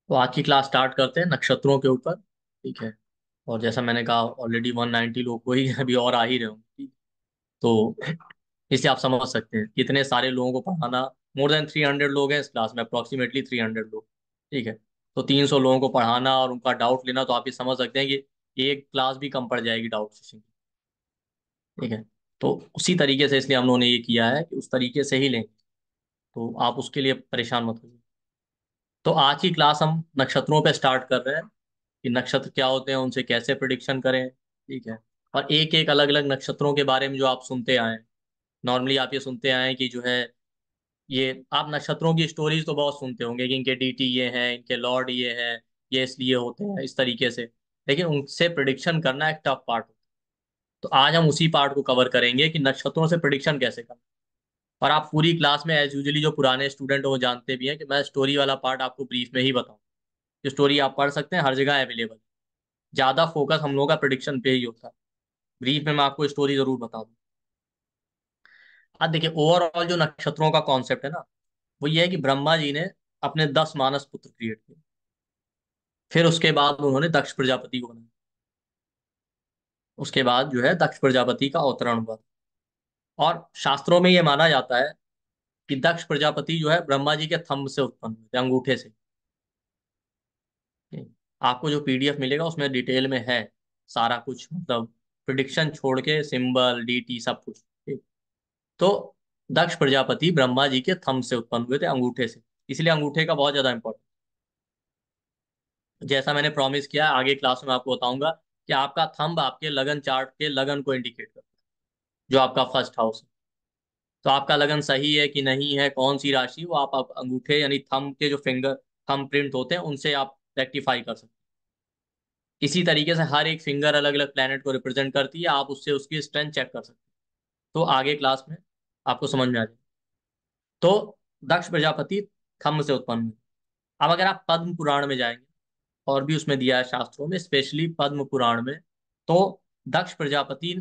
तो आज की क्लास स्टार्ट करते हैं नक्षत्रों के ऊपर। ठीक है। और जैसा मैंने कहा ऑलरेडी 190 लोग को ही अभी और आ ही रहे होंगे। ठीक। तो इससे आप समझ सकते हैं कितने सारे लोगों को पढ़ाना। मोर देन 300 लोग हैं इस क्लास में, अप्रोक्सीमेटली 300 लोग। ठीक है। तो 300 लोगों को पढ़ाना और उनका डाउट लेना, तो आप ये समझ सकते हैं कि एक क्लास भी कम पड़ जाएगी डाउट सेशन की। ठीक है। तो उसी तरीके से इसलिए हम लोगों ने ये किया है कि उस तरीके से ही लें। तो आप उसके लिए परेशान मत होइए। तो आज की क्लास हम नक्षत्रों पे स्टार्ट कर रहे हैं कि नक्षत्र क्या होते हैं, उनसे कैसे प्रिडिक्शन करें। ठीक है। और एक एक अलग अलग नक्षत्रों के बारे में जो आप सुनते आए हैं। नॉर्मली आप ये सुनते आए हैं कि जो है, ये आप नक्षत्रों की स्टोरीज तो बहुत सुनते होंगे कि इनके डीटी ये हैं, इनके लॉर्ड ये हैं, ये इसलिए होते हैं इस तरीके से। लेकिन उनसे प्रिडिक्शन करना एक टफ पार्ट होता है। तो आज हम उसी पार्ट को कवर करेंगे कि नक्षत्रों से प्रिडिक्शन कैसे करना। और आप पूरी क्लास में एज यूजली जो पुराने स्टूडेंट हो वो जानते भी हैं कि मैं स्टोरी वाला पार्ट आपको ब्रीफ में ही बताऊं। स्टोरी आप पढ़ सकते हैं, हर जगह अवेलेबल। ज्यादा फोकस हम लोगों का प्रिडिक्शन पे ही होता है। ब्रीफ में मैं आपको स्टोरी जरूर बता दूं। अब देखिए, ओवरऑल जो नक्षत्रों का कॉन्सेप्ट है ना, वो ये है कि ब्रह्मा जी ने अपने 10 मानस पुत्र क्रिएट किए। फिर उसके बाद उन्होंने दक्ष प्रजापति को बनाया। उसके बाद जो है दक्ष प्रजापति का अवतरण हुआ। और शास्त्रों में ये माना जाता है कि दक्ष प्रजापति जो है ब्रह्मा जी के थंब से उत्पन्न हुए थे, अंगूठे से। आपको जो पीडीएफ मिलेगा उसमें डिटेल में है सारा कुछ, मतलब प्रिडिक्शन छोड़ के सिंबल डीटी सब कुछ। ठीक। तो दक्ष प्रजापति ब्रह्मा जी के थंब से उत्पन्न हुए थे, अंगूठे से। इसलिए अंगूठे का बहुत ज्यादा इंपॉर्टेंट। जैसा मैंने प्रॉमिस किया, आगे क्लास में आपको बताऊंगा कि आपका थंब आपके लगन चार्ट के लगन को इंडिकेट करता है, जो आपका फर्स्ट हाउस है। तो आपका लगन सही है कि नहीं है, कौन सी राशि, वो आप अंगूठे यानी थंब के जो फिंगर थंब प्रिंट होते हैं उनसे आप रेक्टिफाई कर सकते हैं। इसी तरीके से हर एक फिंगर अलग अलग प्लेनेट को रिप्रेजेंट करती है, आप उससे उसकी स्ट्रेंथ चेक कर सकते हैं। तो आगे क्लास में आपको समझ में आ जाए। तो दक्ष प्रजापति थंब से उत्पन्न हुए। अब अगर आप पद्म पुराण में जाएंगे, और भी उसमें दिया है शास्त्रों में, स्पेशली पद्म पुराण में, तो दक्ष प्रजापति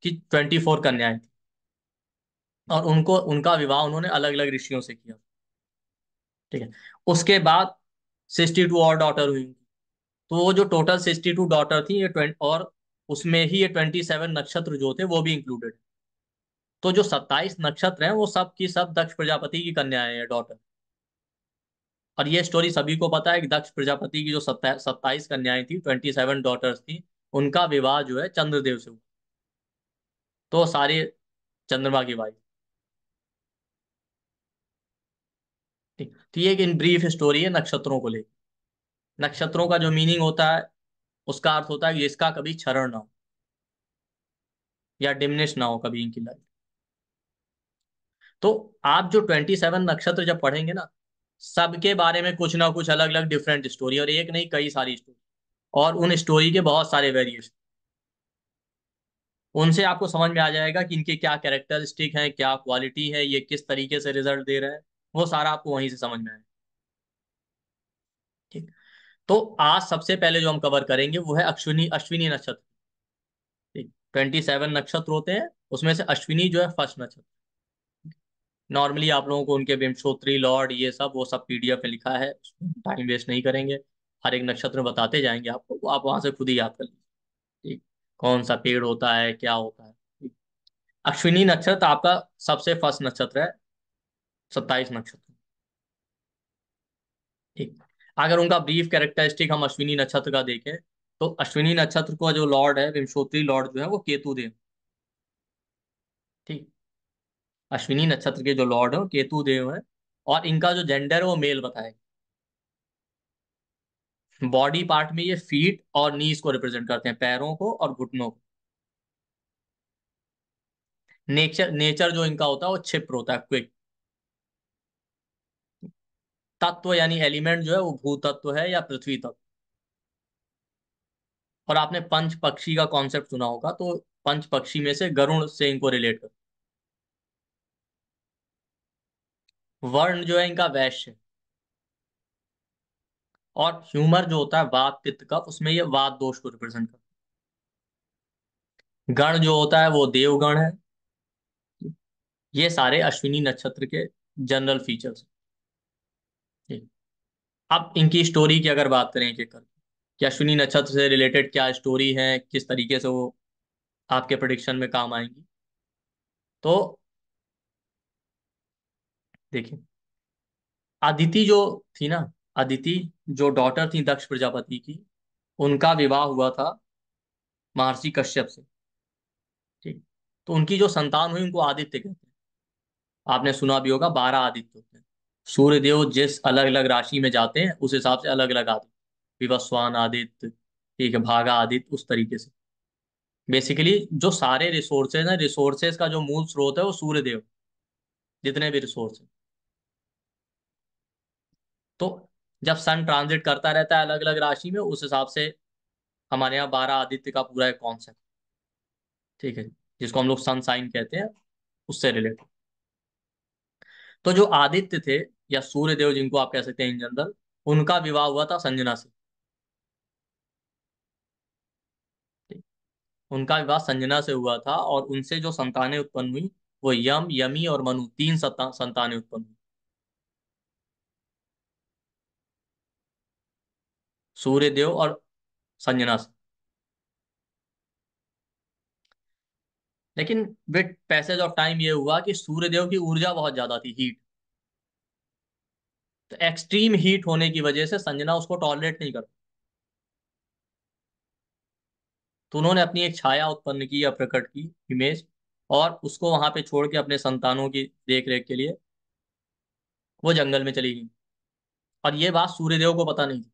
की 24 कन्याएं थी। और उनको उनका विवाह उन्होंने अलग अलग ऋषियों से किया। ठीक है। उसके बाद 62 और डॉटर हुई। तो वो जो टोटल 62 डॉटर थी, ये 20, और उसमें ही ये 27 नक्षत्र जो थे वो भी इंक्लूडेड। तो जो 27 नक्षत्र हैं वो सब की सब दक्ष प्रजापति की कन्याएं हैं, डॉटर। और ये स्टोरी सभी को पता है कि दक्ष प्रजापति की जो 27 कन्याएं थी, 27 डॉटर्स थी, उनका विवाह जो है चंद्रदेव से हुआ। तो सारे चंद्रमा की वाइफ। ठीक। तो ये एक इन ब्रीफ स्टोरी है नक्षत्रों को लेकर। नक्षत्रों का जो मीनिंग होता है, उसका अर्थ होता है कि जिसका कभी क्षरण ना हो या डिमिनिश ना हो कभी इनकी लाइफ। तो आप जो 27 नक्षत्र जब पढ़ेंगे ना, सबके बारे में कुछ ना कुछ अलग अलग डिफरेंट स्टोरी, और एक नहीं कई सारी स्टोरी। और उन स्टोरी के बहुत सारे वेरिएशन। उनसे आपको समझ में आ जाएगा कि इनके क्या कैरेक्टरिस्टिक हैं, क्या क्वालिटी है, ये किस तरीके से रिजल्ट दे रहे हैं। वो सारा आपको वहीं से समझ में आएगा। ठीक। तो आज सबसे पहले जो हम कवर करेंगे वो है अश्विनी अश्विनी नक्षत्र। ठीक। 27 नक्षत्र होते हैं, उसमें से अश्विनी जो है फर्स्ट नक्षत्र। नॉर्मली आप लोगों को उनके विंशोत्तरी लॉर्ड ये सब वो सब पीडीएफ में लिखा है, टाइम वेस्ट नहीं करेंगे। हर एक नक्षत्र बताते जाएंगे आपको, वो आप वहां से खुद ही याद कर लीजिए। ठीक। कौन सा पेड़ होता है, क्या होता है। ठीक। अश्विनी नक्षत्र आपका सबसे फर्स्ट नक्षत्र है, 27 नक्षत्र। ठीक। अगर उनका ब्रीफ कैरेक्टरिस्टिक हम अश्विनी नक्षत्र का देखें, तो अश्विनी नक्षत्र का जो लॉर्ड है, विंशोत्तरी लॉर्ड जो है वो केतु देव। ठीक। अश्विनी नक्षत्र के जो लॉर्ड है वो केतु देव है। और इनका जो जेंडर है वो मेल बताया। बॉडी पार्ट में ये फीट और नीज को रिप्रेजेंट करते हैं, पैरों को और घुटनों को। नेचर नेचर जो इनका होता है वो क्षिप्र होता है, क्विक। तत्व यानी एलिमेंट जो है वो भू तत्व है या पृथ्वी तत्व। और आपने पंच पक्षी का कॉन्सेप्ट सुना होगा, तो पंच पक्षी में से गरुड़ से इनको रिलेट कर। वर्ण जो है इनका वैश्य। और ह्यूमर जो होता है वात पित्त का, उसमें ये वात दोष को रिप्रेजेंट करता है। गण जो होता है वो देवगण है। ये सारे अश्विनी नक्षत्र के जनरल फीचर्स हैं। अब इनकी स्टोरी की अगर बात करें एक एक करके, क्या अश्विनी नक्षत्र से रिलेटेड क्या स्टोरी है, किस तरीके से वो आपके प्रिडिक्शन में काम आएंगी, तो देखिए, अदिति जो थी ना, अदिति जो डॉटर थी दक्ष प्रजापति की, उनका विवाह हुआ था महर्षि कश्यप से। ठीक। तो उनकी जो संतान हुई उनको आदित्य कहते हैं। आपने सुना भी होगा 12 आदित्य होते हैं। सूर्य देव जिस अलग अलग राशि में जाते हैं उस हिसाब से अलग अलग आदित्य, विवस्वान आदित्य, ठीक है, भागा आदित्य, उस तरीके से। बेसिकली जो सारे रिसोर्सेज हैं, रिसोर्सेज का जो मूल स्रोत है वो सूर्य देव, जितने भी रिसोर्स हैं। तो जब सन ट्रांजिट करता रहता है अलग अलग राशि में, उस हिसाब से हमारे यहाँ 12 आदित्य का पूरा एक कॉन्सेप्ट, ठीक है, जिसको हम लोग सन साइन कहते हैं, उससे रिलेटेड। तो जो आदित्य थे, या सूर्य देव जिनको आप कह सकते हैं इन जनरल, उनका विवाह हुआ था संजना से। ठीक। उनका विवाह संजना से हुआ था, और उनसे जो संतानें उत्पन्न हुई, वो यम, यमी और मनु, तीन संतानें उत्पन्न हुई सूर्य देव और संजना से। लेकिन विद पैसेज ऑफ टाइम ये हुआ कि सूर्य देव की ऊर्जा बहुत ज्यादा थी, हीट। तो एक्सट्रीम हीट होने की वजह से संजना उसको टॉलरेट नहीं कर, तो उन्होंने अपनी एक छाया उत्पन्न की या प्रकट की, इमेज, और उसको वहां पे छोड़ के अपने संतानों की देख रेख के लिए वो जंगल में चली गई। और ये बात सूर्यदेव को पता नहीं थी।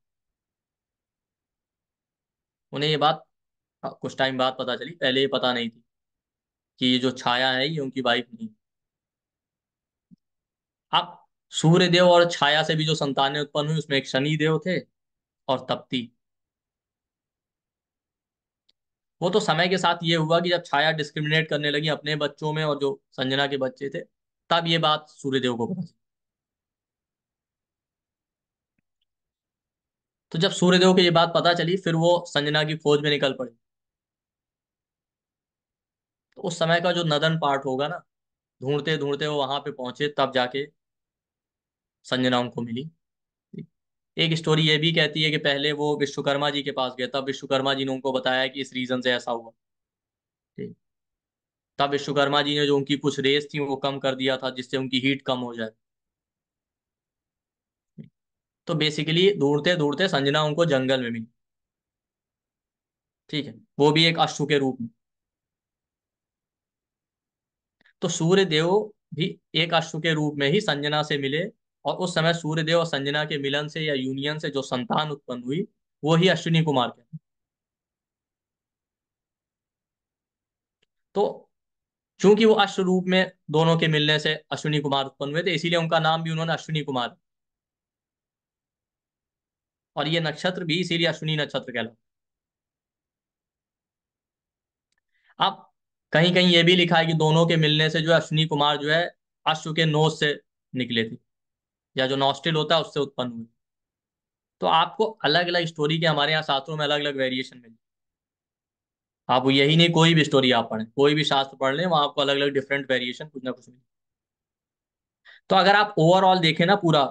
उन्हें ये बात कुछ टाइम बाद पता चली, पहले ये पता नहीं थी कि ये जो छाया है ये उनकी वाइफ नहीं। अब सूर्यदेव और छाया से भी जो संतानें उत्पन्न हुई, उसमें एक शनि देव थे और तप्ती। वो तो समय के साथ ये हुआ कि जब छाया डिस्क्रिमिनेट करने लगी अपने बच्चों में और जो संजना के बच्चे थे, तब ये बात सूर्यदेव को पता चली। तो जब सूर्यदेव को ये बात पता चली, फिर वो संजना की खोज में निकल पड़े। तो उस समय का जो नदन पार्ट होगा ना, ढूंढते ढूंढते वो वहां पे पहुंचे, तब जाके संजना उनको मिली। एक स्टोरी ये भी कहती है कि पहले वो विश्वकर्मा जी के पास गए, तब विश्वकर्मा जी ने उनको बताया कि इस रीजन से ऐसा हुआ। ठीक। तब विश्वकर्मा जी ने जो उनकी कुछ रेस थी वो कम कर दिया था, जिससे उनकी हीट कम हो जाए। तो बेसिकली ढूंढते ढूंढते संजना उनको जंगल में मिली। ठीक है, वो भी एक अश्व के रूप में। तो सूर्य देव भी एक अश्व के रूप में ही संजना से मिले। और उस समय सूर्य देव और संजना के मिलन से या यूनियन से जो संतान उत्पन्न हुई, वो ही अश्विनी कुमार के। तो चूंकि वो अश्व रूप में दोनों के मिलने से अश्विनी कुमार उत्पन्न हुए थे, इसीलिए उनका नाम भी उन्होंने अश्विनी कुमार। और ये नक्षत्र भी इसीलिए अश्विनी नक्षत्र कहलाता। अब कहीं कहीं ये भी लिखा है कि दोनों के मिलने से जो है अश्विनी कुमार जो है अश्व के नोज से निकले थे, या जो नॉस्टिल होता है उससे उत्पन्न हुए। तो आपको अलग अलग स्टोरी के हमारे यहाँ शास्त्रों में अलग अलग वेरिएशन मिले। आप यही नहीं, कोई भी स्टोरी आप पढ़ें, कोई भी शास्त्र पढ़ लें, वहां आपको अलग अलग डिफरेंट वेरिएशन कुछ ना कुछ मिले। तो अगर आप ओवरऑल देखें ना पूरा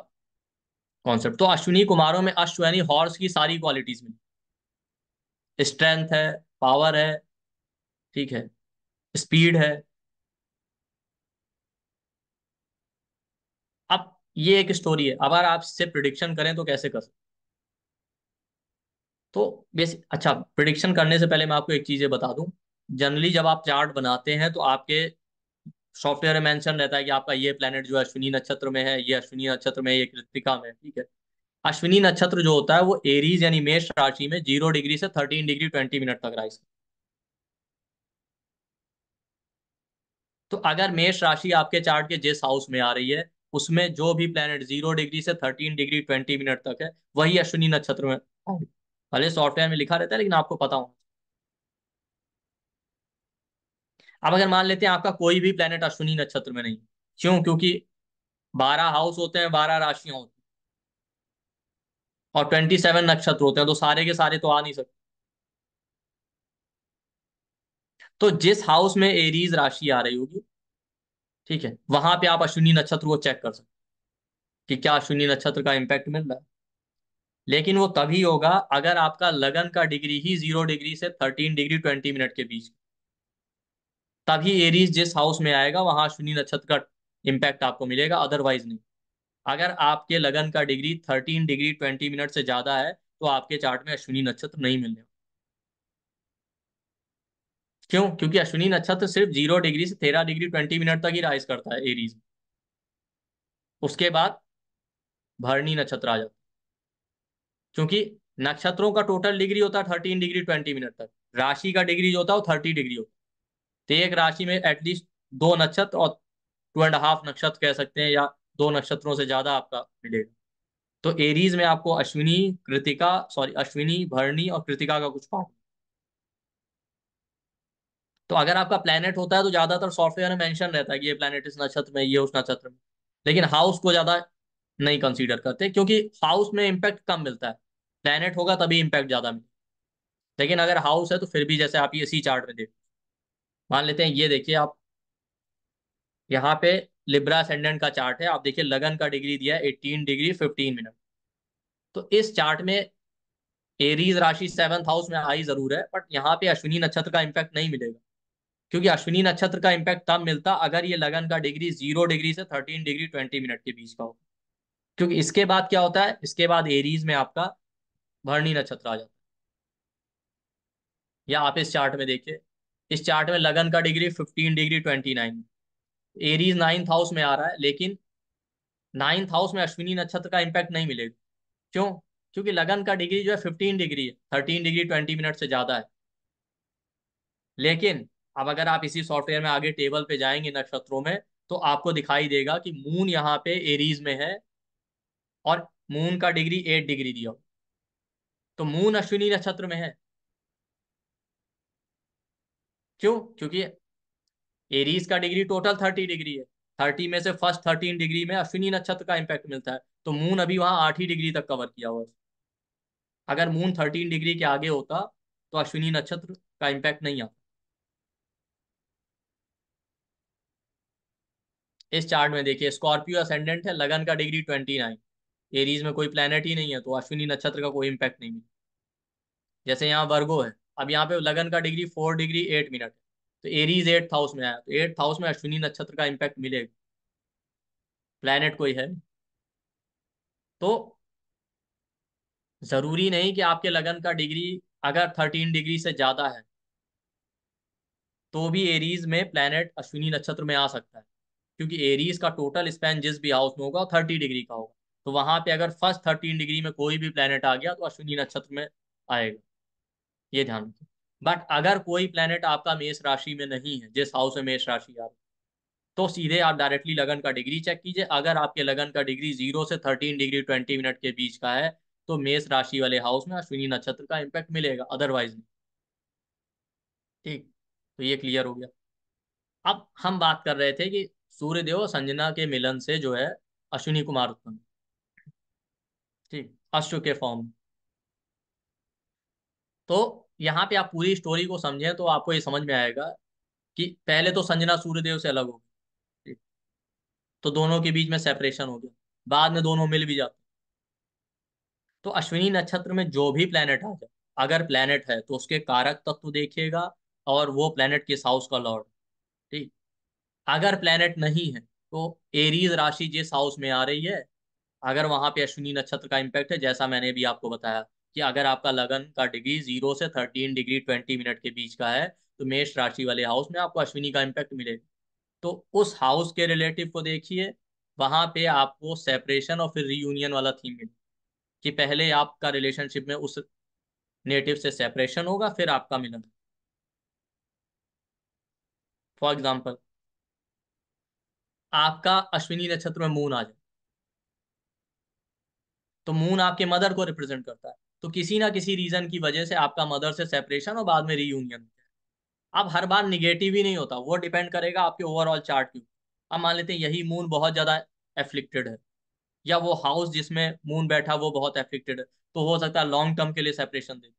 कॉन्सेप्ट, तो अश्विनी कुमारों में अश्व यानी हॉर्स की सारी क्वालिटीज मिली। स्ट्रेंथ है, पावर है, ठीक है, स्पीड है। अब ये एक स्टोरी है, अगर आप इससे प्रिडिक्शन करें तो कैसे कर सकते। तो बेसिक, अच्छा, प्रिडिक्शन करने से पहले मैं आपको एक चीज ये बता दूं। जनरली जब आप चार्ट बनाते हैं तो आपके सॉफ्टवेयर में मेंशन रहता है कि आपका ये प्लेनेट जो है अश्विनी नक्षत्र में है, ये अश्विनी नक्षत्र में है, ये कृत्तिका में है, ठीक है। अश्विनी नक्षत्र जो होता है वो एरीज यानी मेष राशि में 0 डिग्री से 13 डिग्री 20 मिनट तक राइज। तो अगर मेष राशि आपके चार्ट के जिस हाउस में आ रही है, उसमें जो भी प्लेनेट 0 डिग्री से 13 डिग्री 20 मिनट तक है, वही अश्विनी नक्षत्र में आएगा। भले सॉफ्टवेयर में लिखा रहता है, लेकिन आपको पता हो। अब अगर मान लेते हैं आपका कोई भी प्लेनेट अश्विनी नक्षत्र में नहीं, क्यों? क्योंकि 12 हाउस होते हैं, 12 राशियां होती हैं, और 27 नक्षत्र होते हैं, तो सारे के सारे तो आ नहीं सकते। तो जिस हाउस में एरीज राशि आ रही होगी, ठीक है, वहां पे आप अश्विनी नक्षत्र को चेक कर सकते हैं कि क्या अश्विनी नक्षत्र का इंपैक्ट मिल रहा है। लेकिन वो तभी होगा अगर आपका लगन का डिग्री ही 0 डिग्री से 13 डिग्री 20 मिनट के बीच, तभी एरीज जिस हाउस में आएगा वहां अश्विनी नक्षत्र का इम्पैक्ट आपको मिलेगा, अदरवाइज नहीं। अगर आपके लगन का डिग्री 13 डिग्री 20 मिनट से ज्यादा है तो आपके चार्ट में अश्विनी नक्षत्र नहीं मिलने। क्यों? क्योंकि अश्विनी नक्षत्र सिर्फ 0 डिग्री से 13 डिग्री 20 मिनट तक ही राइज करता है एरीज में। उसके बाद भरणी नक्षत्र आ जाता है। क्योंकि नक्षत्रों का टोटल डिग्री होता है 13 डिग्री 20 मिनट तक, राशि का डिग्री जो होता है वो 30 डिग्री होता है। तो एक राशि में एटलीस्ट दो नक्षत्र और 2.5 नक्षत्र कह सकते हैं, या दो नक्षत्रों से ज्यादा आपका मिलेगा। तो एरीज में आपको अश्विनी, कृतिका, सॉरी अश्विनी, भरणी और कृतिका का कुछ पार्ट। तो अगर आपका प्लेनेट होता है तो ज्यादातर सॉफ्टवेयर में मेंशन रहता है कि ये प्लेनेट इस नक्षत्र में, ये उस नक्षत्र में। लेकिन हाउस को ज्यादा नहीं कंसीडर करते, क्योंकि हाउस में इम्पैक्ट कम मिलता है। प्लेनेट होगा तभी इम्पैक्ट ज्यादा मिलता है। लेकिन अगर हाउस है तो फिर भी, जैसे आप ये इसी चार्ट में देखो, मान लेते हैं, ये देखिए आप यहाँ पे लिब्रा असेंडेंट का चार्ट है। आप देखिए लगन का डिग्री दिया है 18 डिग्री 15 मिनट। तो इस चार्ट में एरीज राशि 7th हाउस में आई जरूर है, बट यहाँ पे अश्विनी नक्षत्र का इम्पैक्ट नहीं मिलेगा। क्योंकि अश्विनी नक्षत्र का इम्पैक्ट तब मिलता अगर ये लगन का डिग्री 0 डिग्री से 13 डिग्री 20 मिनट के बीच का हो। क्योंकि इसके बाद क्या होता है, इसके बाद एरीज में आपका भरणी नक्षत्र आ जाता है। या आप इस चार्ट में देखिए, इस चार्ट में लगन का degree 15 degree 29। Aries 9th house में आ रहा है, लेकिन 9th हाउस में अश्विनी नक्षत्र का इम्पैक्ट नहीं मिलेगा। क्यों? क्योंकि लगन का डिग्री जो है 15 डिग्री है, 13 डिग्री 20 मिनट से ज्यादा है। लेकिन अब अगर आप इसी सॉफ्टवेयर में आगे टेबल पे जाएंगे नक्षत्रों में, तो आपको दिखाई देगा कि मून यहाँ पे एरीज में है, और मून का डिग्री 8 डिग्री दिया हो। तो मून अश्विनी नक्षत्र में है। क्यों? क्योंकि एरीज का डिग्री टोटल 30 डिग्री है। 30 में से फर्स्ट 13 डिग्री में अश्विनी नक्षत्र का इंपैक्ट मिलता है। तो मून अभी वहां 8 ही डिग्री तक कवर किया हुआ है। अगर मून 13 डिग्री के आगे होता तो अश्विनी नक्षत्र का इंपैक्ट नहीं आता। इस चार्ट में देखिए, स्कॉर्पियो असेंडेंट है, लगन का डिग्री 29। एरीज में कोई प्लेनेट ही नहीं है, तो अश्विनी नक्षत्र का कोई इंपैक्ट नहीं मिलता। जैसे यहाँ वर्गो है, अब यहाँ पे लगन का डिग्री 4 डिग्री 8 मिनट है। तो एरीज 8th हाउस में आया, तो 8th हाउस में अश्विनी नक्षत्र का इंपैक्ट मिलेगा। प्लेनेट कोई है नहीं। तो जरूरी नहीं कि आपके लगन का डिग्री अगर 13 डिग्री से ज्यादा है तो भी एरीज में प्लेनेट अश्विनी नक्षत्र में आ सकता है। क्योंकि एरीज का टोटल स्पैन जिस भी हाउस में होगा वो 30 डिग्री का होगा। तो वहां पे अगर फर्स्ट 13 डिग्री में कोई भी प्लेनेट आ गया तो अश्विनी नक्षत्र में आएगा। ये ध्यान रखिए। बट अगर कोई प्लेनेट आपका मेष राशि में नहीं है, जिस हाउस में मेष राशि आ रही है, तो सीधे आप डायरेक्टली लगन का डिग्री चेक कीजिए। अगर आपके लगन का डिग्री 0 से 13 डिग्री 20 मिनट के बीच का है तो मेष राशि वाले हाउस में अश्विनी नक्षत्र का इम्पैक्ट मिलेगा, अदरवाइज नहीं। ठीक। तो ये क्लियर हो गया। अब हम बात कर रहे थे कि सूर्यदेव और संजना के मिलन से जो है अश्विनी कुमार उत्पन्न। ठीक, अश्व के फॉर्म में। तो यहाँ पे आप पूरी स्टोरी को समझें तो आपको ये समझ में आएगा कि पहले तो संजना सूर्यदेव से अलग हो गई। ठीक, तो दोनों के बीच में सेपरेशन हो गया। बाद में दोनों मिल भी जाते। तो अश्विनी नक्षत्र में जो भी प्लेनेट आ जाए, अगर प्लेनेट है तो उसके कारक तत्व देखिएगा, और वो प्लेनेट किस हाउस का लॉर्ड। ठीक। अगर प्लेनेट नहीं है तो एरीज राशि जिस हाउस में आ रही है, अगर वहां पे अश्विनी नक्षत्र का इम्पैक्ट है, जैसा मैंने भी आपको बताया कि अगर आपका लगन का डिग्री 0 से 13 डिग्री 20 मिनट के बीच का है तो मेष राशि वाले हाउस में आपको अश्विनी का इम्पैक्ट मिलेगा। तो उस हाउस के रिलेटिव को देखिए, वहां पे आपको सेपरेशन और फिर रीयूनियन वाला थीम मिले, कि पहले आपका रिलेशनशिप में उस नेटिव से सेपरेशन होगा, फिर आपका मिलन। फॉर एग्जाम्पल, आपका अश्विनी नक्षत्र में मून आ जाए, तो मून आपके मदर को रिप्रेजेंट करता है। तो किसी ना किसी रीजन की वजह से आपका मदर से सेपरेशन और बाद में रीयूनियन। अब हर बार निगेटिव ही नहीं होता, वो डिपेंड करेगा आपके ओवरऑल चार्ट के ऊपर। अब मान लेते हैं यही मून बहुत ज्यादा एफ्लिक्टेड है, या वो हाउस जिसमें मून बैठा वो बहुत एफ्लिक्टेड है, तो हो सकता है लॉन्ग टर्म के लिए सेपरेशन दे,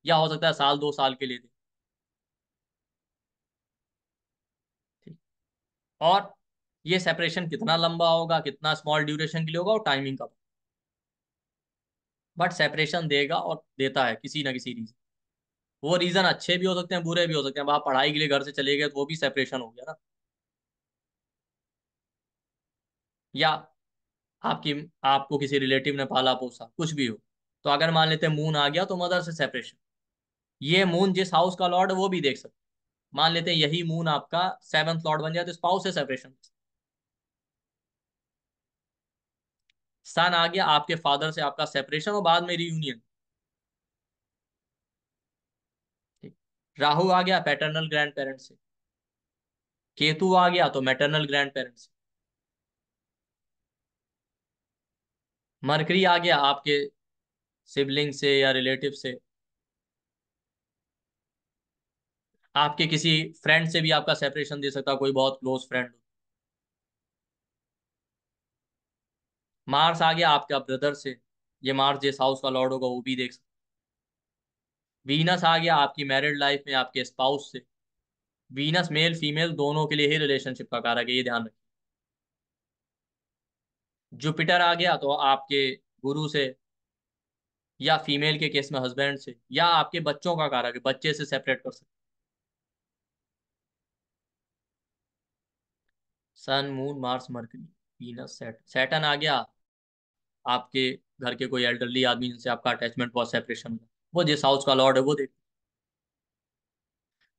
या हो सकता है साल 2 साल के लिए दे। ठीक। और ये सेपरेशन कितना लंबा होगा, कितना स्मॉल ड्यूरेशन के लिए होगा, और टाइमिंग का। बट सेपरेशन देगा और देता है किसी ना किसी रीजन। वो रीजन अच्छे भी हो सकते हैं, बुरे भी हो सकते हैं। अब आप पढ़ाई के लिए घर से चले गए तो वो भी सेपरेशन हो गया ना। या आपकी आपको किसी रिलेटिव ने पाला पोसा, कुछ भी हो। तो अगर मान लेते हैं मून आ गया तो मदर से सेपरेशन। ये मून जिस हाउस का लॉर्ड है वो भी देख सकते हैं। मान लेते हैं यही मून आपका सेवंथ लॉर्ड बन जाए तो स्पाउस से सेपरेशन। सन आ गया आपके फादर से आपका सेपरेशन और बाद में रियूनियन। राहु आ गया पैटर्नल ग्रैंड पेरेंट्स से। केतु आ गया तो मैटरनल ग्रैंड पेरेंट्स। मरकरी आ गया आपके सिबलिंग से या रिलेटिव से। आपके किसी फ्रेंड से भी आपका सेपरेशन दे सकता है, कोई बहुत क्लोज फ्रेंड। मार्स आ गया आपका ब्रदर से। ये मार्स जिस हाउस का लॉर्ड होगा वो भी देख सकता। वीनस आ गया आपकी मैरिड लाइफ में आपके स्पाउस से। वीनस मेल फीमेल दोनों के लिए ही रिलेशनशिप का कारक है, ये ध्यान रखिए। जुपिटर आ गया तो आपके गुरु से, या फीमेल के केस में हस्बैंड से, या आपके बच्चों का कारक है, बच्चे से सेपरेट कर सकते। Sun moon Mars Mercury Venus Saturn आ गया आपके घर के कोई एल्डरली आदमी जिनसे आपका अटैचमेंट बहुत सेपरेशन हुआ, वो जिस हाउस का लॉर्ड है वो देख।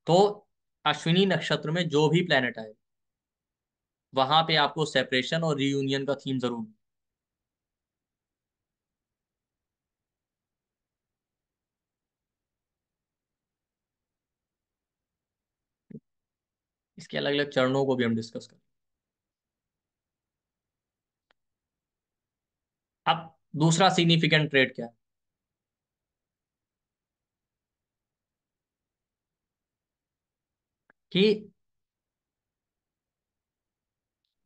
तो अश्विनी नक्षत्र में जो भी प्लेनेट आए वहां पे आपको सेपरेशन और रीयूनियन का थीम जरूर। इसके अलग अलग चरणों को भी हम डिस्कस करें। अब दूसरा सिग्निफिकेंट ट्रेड क्या है कि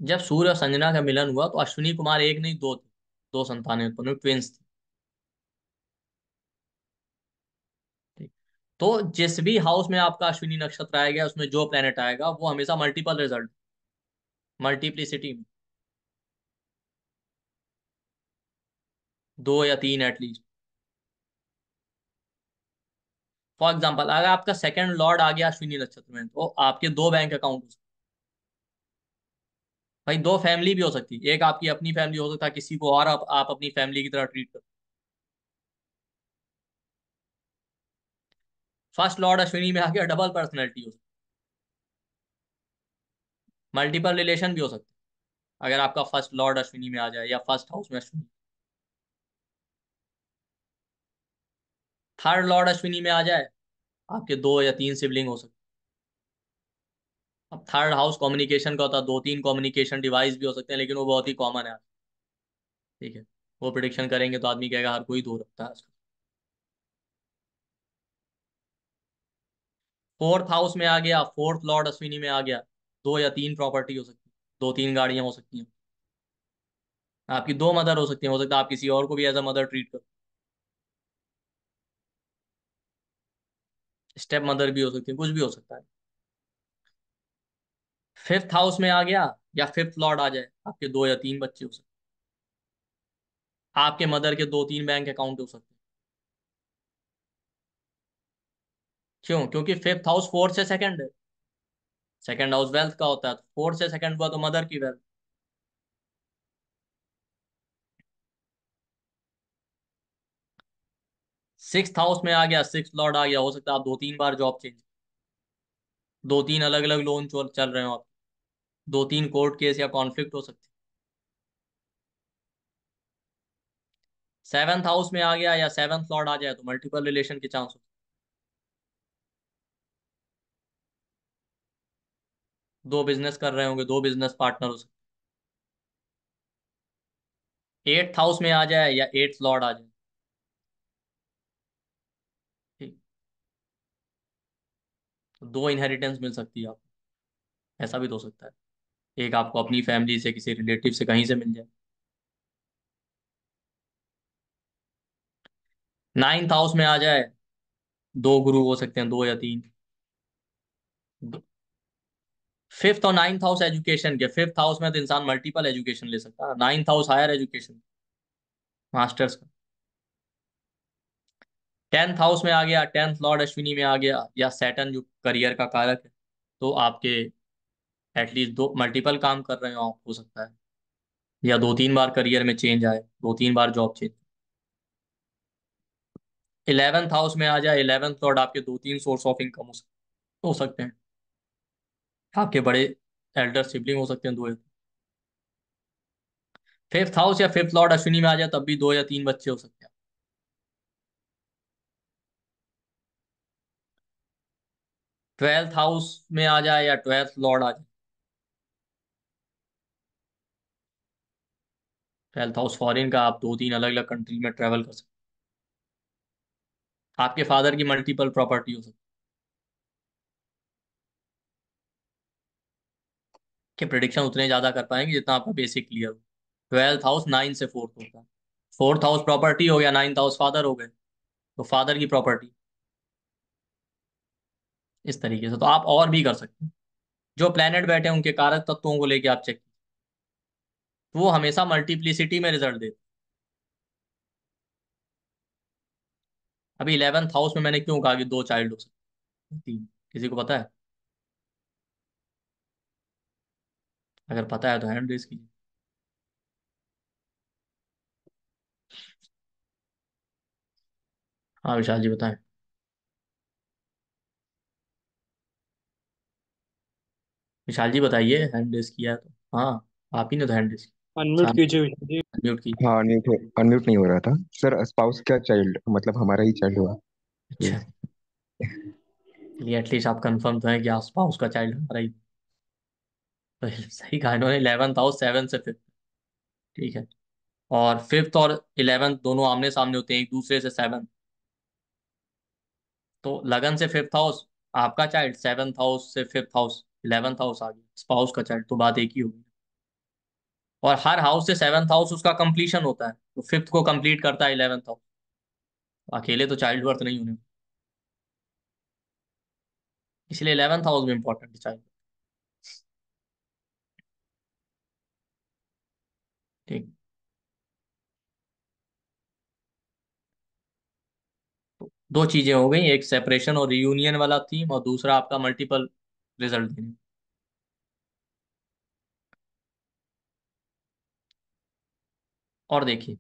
जब सूर्य और संजना का मिलन हुआ तो अश्विनी कुमार एक नहीं दो थे। दो संतानें उत्पन्न हुई, ट्विंस थी। ठीक। तो जिस भी हाउस में आपका अश्विनी नक्षत्र आएगा उसमें जो प्लेनेट आएगा वो हमेशा मल्टीपल रिजल्ट, मल्टीप्लिसिटी में, दो या तीन एटलीस्ट। फॉर एग्जाम्पल अगर आपका सेकंड लॉर्ड आ गया अश्विनी नक्षत्र में तो आपके दो बैंक अकाउंट हो सकते। भाई दो फैमिली भी हो सकती है, एक आपकी अपनी फैमिली हो सकता है, किसी को और आप अपनी फैमिली की तरह ट्रीट कर। फर्स्ट लॉर्ड अश्विनी में आ गया डबल पर्सनैलिटी हो सकती। मल्टीपल रिलेशन भी हो सकते हैं अगर आपका फर्स्ट लॉर्ड अश्विनी में आ जाए या फर्स्ट हाउस में अश्विनी। थर्ड लॉर्ड अश्विनी में आ जाए आपके दो या तीन सिबलिंग हो सकते हैं। अब थर्ड हाउस कम्युनिकेशन का होता है, दो तीन कम्युनिकेशन डिवाइस भी हो सकते हैं, लेकिन वो बहुत ही कॉमन है। ठीक है। वो प्रिडिक्शन करेंगे तो आदमी कहेगा हर कोई दो रखता है आजकल। फोर्थ हाउस में आ गया, फोर्थ लॉर्ड अश्विनी में आ गया, दो या तीन प्रॉपर्टी हो सकती है, दो तीन गाड़ियां हो सकती हैं। आपकी दो मदर हो सकती है, हो सकता है आप किसी और को भी एज अ मदर ट्रीट करो। स्टेप मदर भी हो सकती है, कुछ भी हो सकता है। फिफ्थ हाउस में आ गया या फिफ्थ लॉर्ड आ जाए आपके दो या तीन बच्चे हो सकते हैं। आपके मदर के दो तीन बैंक अकाउंट हो सकते हैं। क्यों? क्योंकि फिफ्थ हाउस फोर्थ से सेकंड है। सेकंड हाउस वेल्थ का होता है, तो फोर्थ से सेकंड हुआ तो मदर की वेल्थ। सिक्स्थ हाउस में आ गया, सिक्स्थ लॉर्ड आ गया, हो सकता है आप दो तीन बार जॉब चेंज, दो तीन अलग अलग लोन चल चल रहे हो आप, दो तीन कोर्ट केस या कॉन्फ्लिक्ट हो सकती है। सेवंथ हाउस में आ गया या सेवंथ लॉर्ड आ जाए तो मल्टीपल रिलेशन के चांस हो। दो बिजनेस कर रहे होंगे, दो बिजनेस पार्टनर हो सकते। एट्थ हाउस में आ जाए या एट्थ लॉर्ड आ जाए। ठीक। तो दो इनहेरिटेंस मिल सकती है आपको, ऐसा भी तो हो सकता है। एक आपको अपनी फैमिली से किसी रिलेटिव से कहीं से मिल जाए। नाइन्थ हाउस में आ जाए, दो गुरु हो सकते हैं, दो या तीन। फिफ्थ और नाइन्थ हाउस एजुकेशन के, फिफ्थ हाउस में तो इंसान मल्टीपल एजुकेशन ले सकता है, ninth house higher education, masters का। टेंथ हाउस में आ गया, टेंथ लॉर्ड अश्विनी में आ गया, या सैटर्न जो करियर का कारक है, तो आपके एटलीस्ट दो मल्टीपल काम कर रहे हो आप, हो सकता है, या दो तीन बार करियर में चेंज आए, दो तीन बार जॉब चेंज। इलेवेंथ हाउस में आ जाए, इलेवेंथ लॉर्ड आपके दो तीन सोर्स ऑफ इनकम हो सकते हैं, आपके बड़े एल्डर सिबलिंग हो सकते हैं दो या। फिफ्थ हाउस या फिफ्थ लॉर्ड अश्विनी में आ जाए तब भी दो या तीन बच्चे हो सकते हैं। ट्वेल्थ हाउस में आ जाए या ट्वेल्थ लॉर्ड आ जाए, ट्वेल्थ हाउस फॉरेन का, आप दो तीन अलग अलग कंट्री में ट्रेवल कर सकते हैं, आपके फादर की मल्टीपल प्रॉपर्टी हो सकती है, कि प्रिडिक्शन उतने ज्यादा कर पाएंगे जितना आपका बेसिक क्लियर हो। ट्वेल्थ हाउस नाइन से फोर्थ होता है, फोर्थ हाउस प्रॉपर्टी हो गया, नाइन्थ हाउस फादर हो गए, तो फादर की प्रॉपर्टी, इस तरीके से तो आप और भी कर सकते हैं। जो प्लेनेट बैठे हैं उनके कारक तत्वों को लेके आप चेक, तो वो हमेशा मल्टीप्लिसिटी में रिजल्ट देते हैं। अभी इलेवेंथ हाउस में मैंने क्यों कहा कि दो चाइल्ड हो सकते हैं, तीन, किसी को पता है? अगर पता है तो हैंड रेस कीजिए। हाँ विशाल जी बताएं। विशाल जी बताइए, हैंड रेस किया है तो। हाँ, आप ही ने तो हैंड रेस अनम्यूट किया। कीजिए विशाल जी। म्यूट की। हाँ, अनम्यूट नहीं हो रहा था सर। स्पाउस क्या चाइल्ड, मतलब हमारा ही चाइल्ड हुआ। अच्छा, यस। चलिए एटलीस्ट आप कंफर्म तो है कि आसपास उसका चाइल्ड हमारा ही। तो सही कहा इन्होंने, इलेवंथ हाउस सेवन से फिफ्थ। ठीक है। और फिफ्थ और इलेवंथ दोनों आमने सामने होते हैं एक दूसरे से, सेवन। तो लगन से फिफ्थ हाउस आपका चाइल्ड, सेवन्थ हाउस से फिफ्थ हाउस इलेवंथ हाउस आ गया स्पाउस का चाइल्ड, तो बात एक ही होगी। और हर हाउस से सेवन्थ हाउस उसका कंप्लीशन होता है, तो फिफ्थ को कंप्लीट करता है इलेवंथ हाउस। अकेले तो चाइल्ड बर्थ नहीं होने, इसलिए इलेवंथ हाउस में इंपॉर्टेंट है चाइल्ड। ठीक। तो दो चीजें हो गई, एक सेपरेशन और रियूनियन वाला थीम, और दूसरा आपका मल्टीपल रिजल्ट देने। और देखिए,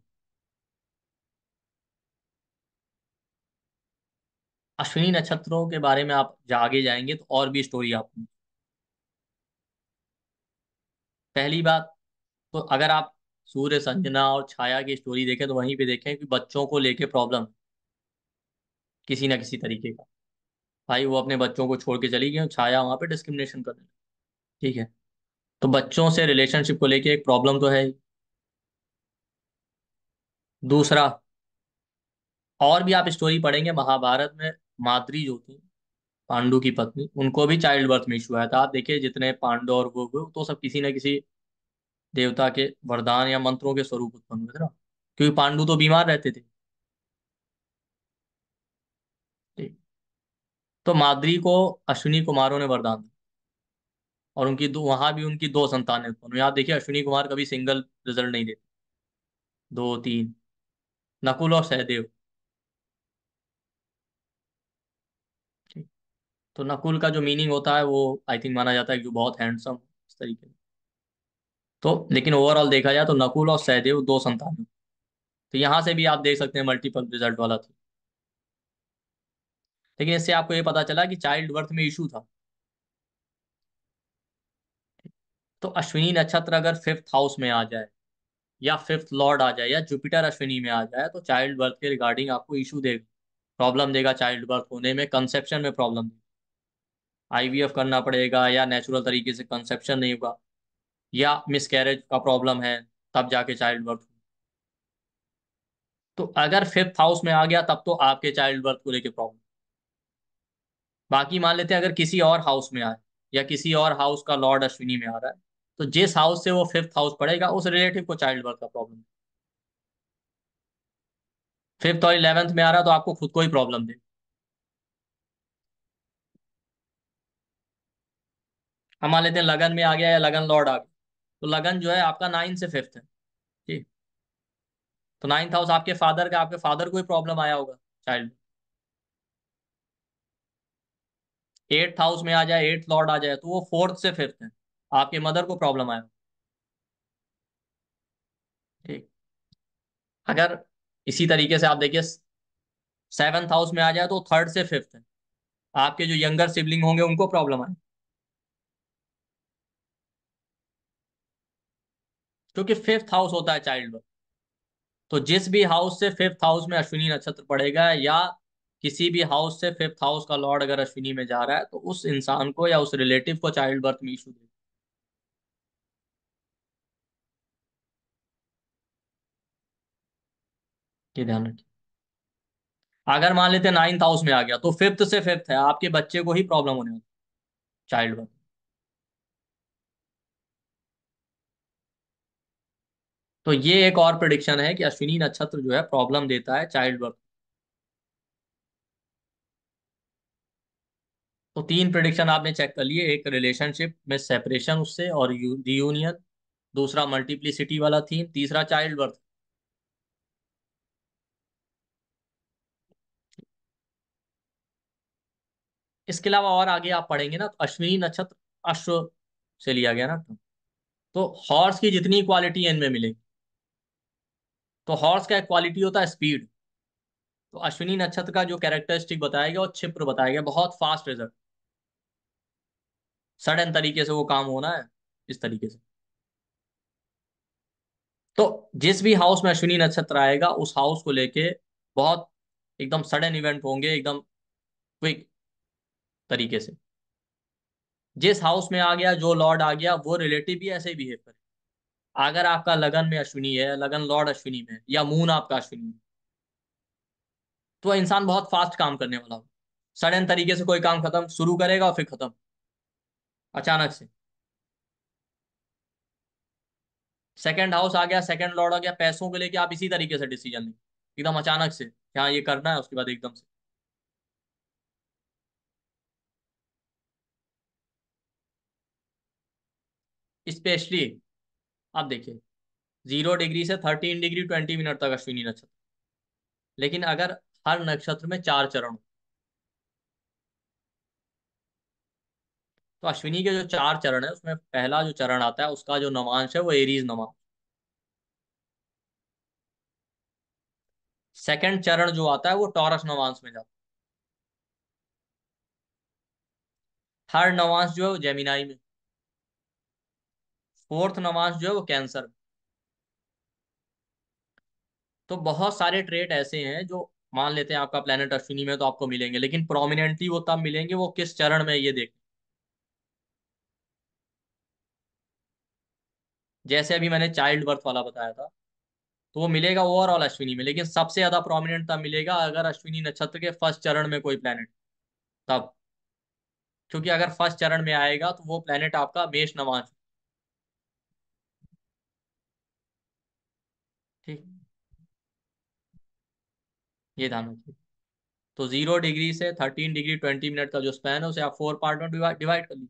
अश्विनी नक्षत्रों के बारे में आप आगे जाएंगे तो और भी स्टोरी आपको। पहली बात, तो अगर आप सूर्य, संजना और छाया की स्टोरी देखें तो वहीं पे देखें कि बच्चों को लेके प्रॉब्लम, किसी ना किसी तरीके का। भाई वो अपने बच्चों को छोड़ के चली गई, छाया वहां पे डिस्क्रिमिनेशन करने लगी। ठीक है। तो बच्चों से रिलेशनशिप को लेके एक प्रॉब्लम तो है ही। दूसरा, और भी आप स्टोरी पढ़ेंगे महाभारत में, माद्री जो थी पांडु की पत्नी, उनको भी चाइल्ड बर्थ में इशू आया था। आप देखिए जितने पांडव और वो हुए तो सब किसी न किसी देवता के वरदान या मंत्रों के स्वरूप उत्पन्न हुए थे ना, क्योंकि पांडु तो बीमार रहते थे। ठीक। तो माद्री को अश्विनी कुमारों ने वरदान दिया, और उनकी दो, वहां भी उनकी दो संतानें उत्पन्न हुई। आप देखिए अश्विनी कुमार कभी सिंगल रिजल्ट नहीं देते, दो तीन, नकुल और सहदेव। ठीक। तो नकुल का जो मीनिंग होता है वो आई थिंक माना जाता है कि जो बहुत हैंडसम, इस तरीके से। तो लेकिन ओवरऑल देखा जाए तो नकुल और सहदेव दो संतान, तो यहाँ से भी आप देख सकते हैं मल्टीपल रिजल्ट वाला था। लेकिन इससे आपको ये पता चला कि चाइल्ड बर्थ में इशू था। तो अश्विनी नक्षत्र अगर फिफ्थ हाउस में आ जाए, या फिफ्थ लॉर्ड आ जाए, या जुपिटर अश्विनी में आ जाए, तो चाइल्ड बर्थ के रिगार्डिंग आपको इशू देगा, प्रॉब्लम देगा, चाइल्ड बर्थ होने में, कंसेप्शन में प्रॉब्लम देगा। आईवीएफ करना पड़ेगा, या नेचुरल तरीके से कंसेप्शन नहीं होगा, या मिसकैरेज का प्रॉब्लम है, तब जाके चाइल्ड बर्थ हो। तो अगर फिफ्थ हाउस में आ गया तब तो आपके चाइल्ड बर्थ को लेके प्रॉब्लम। बाकी मान लेते हैं अगर किसी और हाउस में आए, या किसी और हाउस का लॉर्ड अश्विनी में आ रहा है, तो जिस हाउस से वो फिफ्थ हाउस पड़ेगा उस रिलेटिव को चाइल्ड बर्थ का प्रॉब्लम। फिफ्थ और इलेवेंथ में आ रहा है तो आपको खुद को ही प्रॉब्लम दे। हम मान लेते हैं लगन में आ गया या लगन लॉर्ड आ गया, तो लगन जो है आपका नाइन से फिफ्थ है। ठीक। तो नाइन्थ हाउस आपके फादर का, आपके फादर को ही प्रॉब्लम आया होगा चाइल्ड। एट्थ हाउस में आ जाए, एट्थ लॉर्ड आ जाए, तो वो फोर्थ से फिफ्थ है, आपके मदर को प्रॉब्लम आए। ठीक। अगर इसी तरीके से आप देखिए, सेवन्थ हाउस में आ जाए तो थर्ड से फिफ्थ है, आपके जो यंगर सिबलिंग होंगे उनको प्रॉब्लम आए, क्योंकि फिफ्थ हाउस होता है चाइल्ड बर्थ। तो जिस भी हाउस से फिफ्थ हाउस में अश्विनी नक्षत्र पड़ेगा, या किसी भी हाउस से फिफ्थ हाउस का लॉर्ड अगर अश्विनी में जा रहा है, तो उस इंसान को या उस रिलेटिव को चाइल्ड बर्थ में इशू देगा। ये ध्यान रखिए। अगर मान लेते नाइन्थ हाउस में आ गया, तो फिफ्थ से फिफ्थ है, आपके बच्चे को ही प्रॉब्लम होने वाली, चाइल्ड बर्थ। तो ये एक और प्रिडिक्शन है कि अश्विनी नक्षत्र जो है प्रॉब्लम देता है चाइल्ड बर्थ। तो तीन प्रिडिक्शन आपने चेक कर लिए, एक रिलेशनशिप में सेपरेशन उससे और रीयूनियन, दूसरा मल्टीप्लिसिटी वाला थीम, तीसरा चाइल्ड बर्थ। इसके अलावा और आगे आप पढ़ेंगे ना, तो अश्विनी नक्षत्र अश्व से लिया गया ना, तो हॉर्स की जितनी क्वालिटी है इनमें मिलेगी। तो हॉर्स का एक क्वालिटी होता है स्पीड, तो अश्विनी नक्षत्र का जो कैरेक्टरिस्टिक बताया गया और क्षिप्र बताया गया, बहुत फास्ट रिजल्ट, सडन तरीके से वो काम होना है, इस तरीके से। तो जिस भी हाउस में अश्विनी नक्षत्र आएगा, उस हाउस को लेके बहुत एकदम सडन इवेंट होंगे, एकदम क्विक तरीके से। जिस हाउस में आ गया, जो लॉर्ड आ गया, वो रिलेटिव भी ऐसे ही बिहेव करे। अगर आपका लगन में अश्विनी है, लगन लॉर्ड अश्विनी में है, या मून आपका अश्विनी में, तो इंसान बहुत फास्ट काम करने वाला हो, सडन तरीके से कोई काम खत्म शुरू करेगा और फिर खत्म अचानक से। सेकंड हाउस आ गया, सेकंड लॉर्ड आ गया, पैसों को लेके आप इसी तरीके से डिसीजन लेंगे, एकदम अचानक से, हाँ ये करना है, उसके बाद एकदम से। स्पेशली आप देखिए, 0 डिग्री से 13 डिग्री 20 मिनट तक अश्विनी नक्षत्र। लेकिन अगर हर नक्षत्र में 4 चरण हो, तो अश्विनी के जो 4 चरण है, उसमें पहला जो चरण आता है, उसका जो नवांश है वो एरीज नवांश। सेकंड चरण जो आता है वो टॉरस नवांश में जाता है। थर्ड नवांश जो है वो जेमिनाई में। फोर्थ नवांश जो है वो कैंसर में। तो बहुत सारे ट्रेट ऐसे हैं जो, मान लेते हैं आपका प्लेनेट अश्विनी में, तो आपको मिलेंगे, लेकिन प्रोमिनेंटली वो तब मिलेंगे वो किस चरण में, ये देख। जैसे अभी मैंने चाइल्ड बर्थ वाला बताया था, तो वो मिलेगा ओवरऑल अश्विनी में, लेकिन सबसे ज्यादा प्रोमिनेंट तब मिलेगा अगर अश्विनी नक्षत्र के फर्स्ट चरण में कोई प्लेनेट, तब। क्योंकि अगर फर्स्ट चरण में आएगा तो वो प्लेनेट आपका मेष नवांश। ठीक, ये ध्यान रखिए। तो 0 डिग्री से 13 डिग्री 20 मिनट का जो स्पैन है, उसे आप 4 पार्ट में डिवाइड कर लीजिए।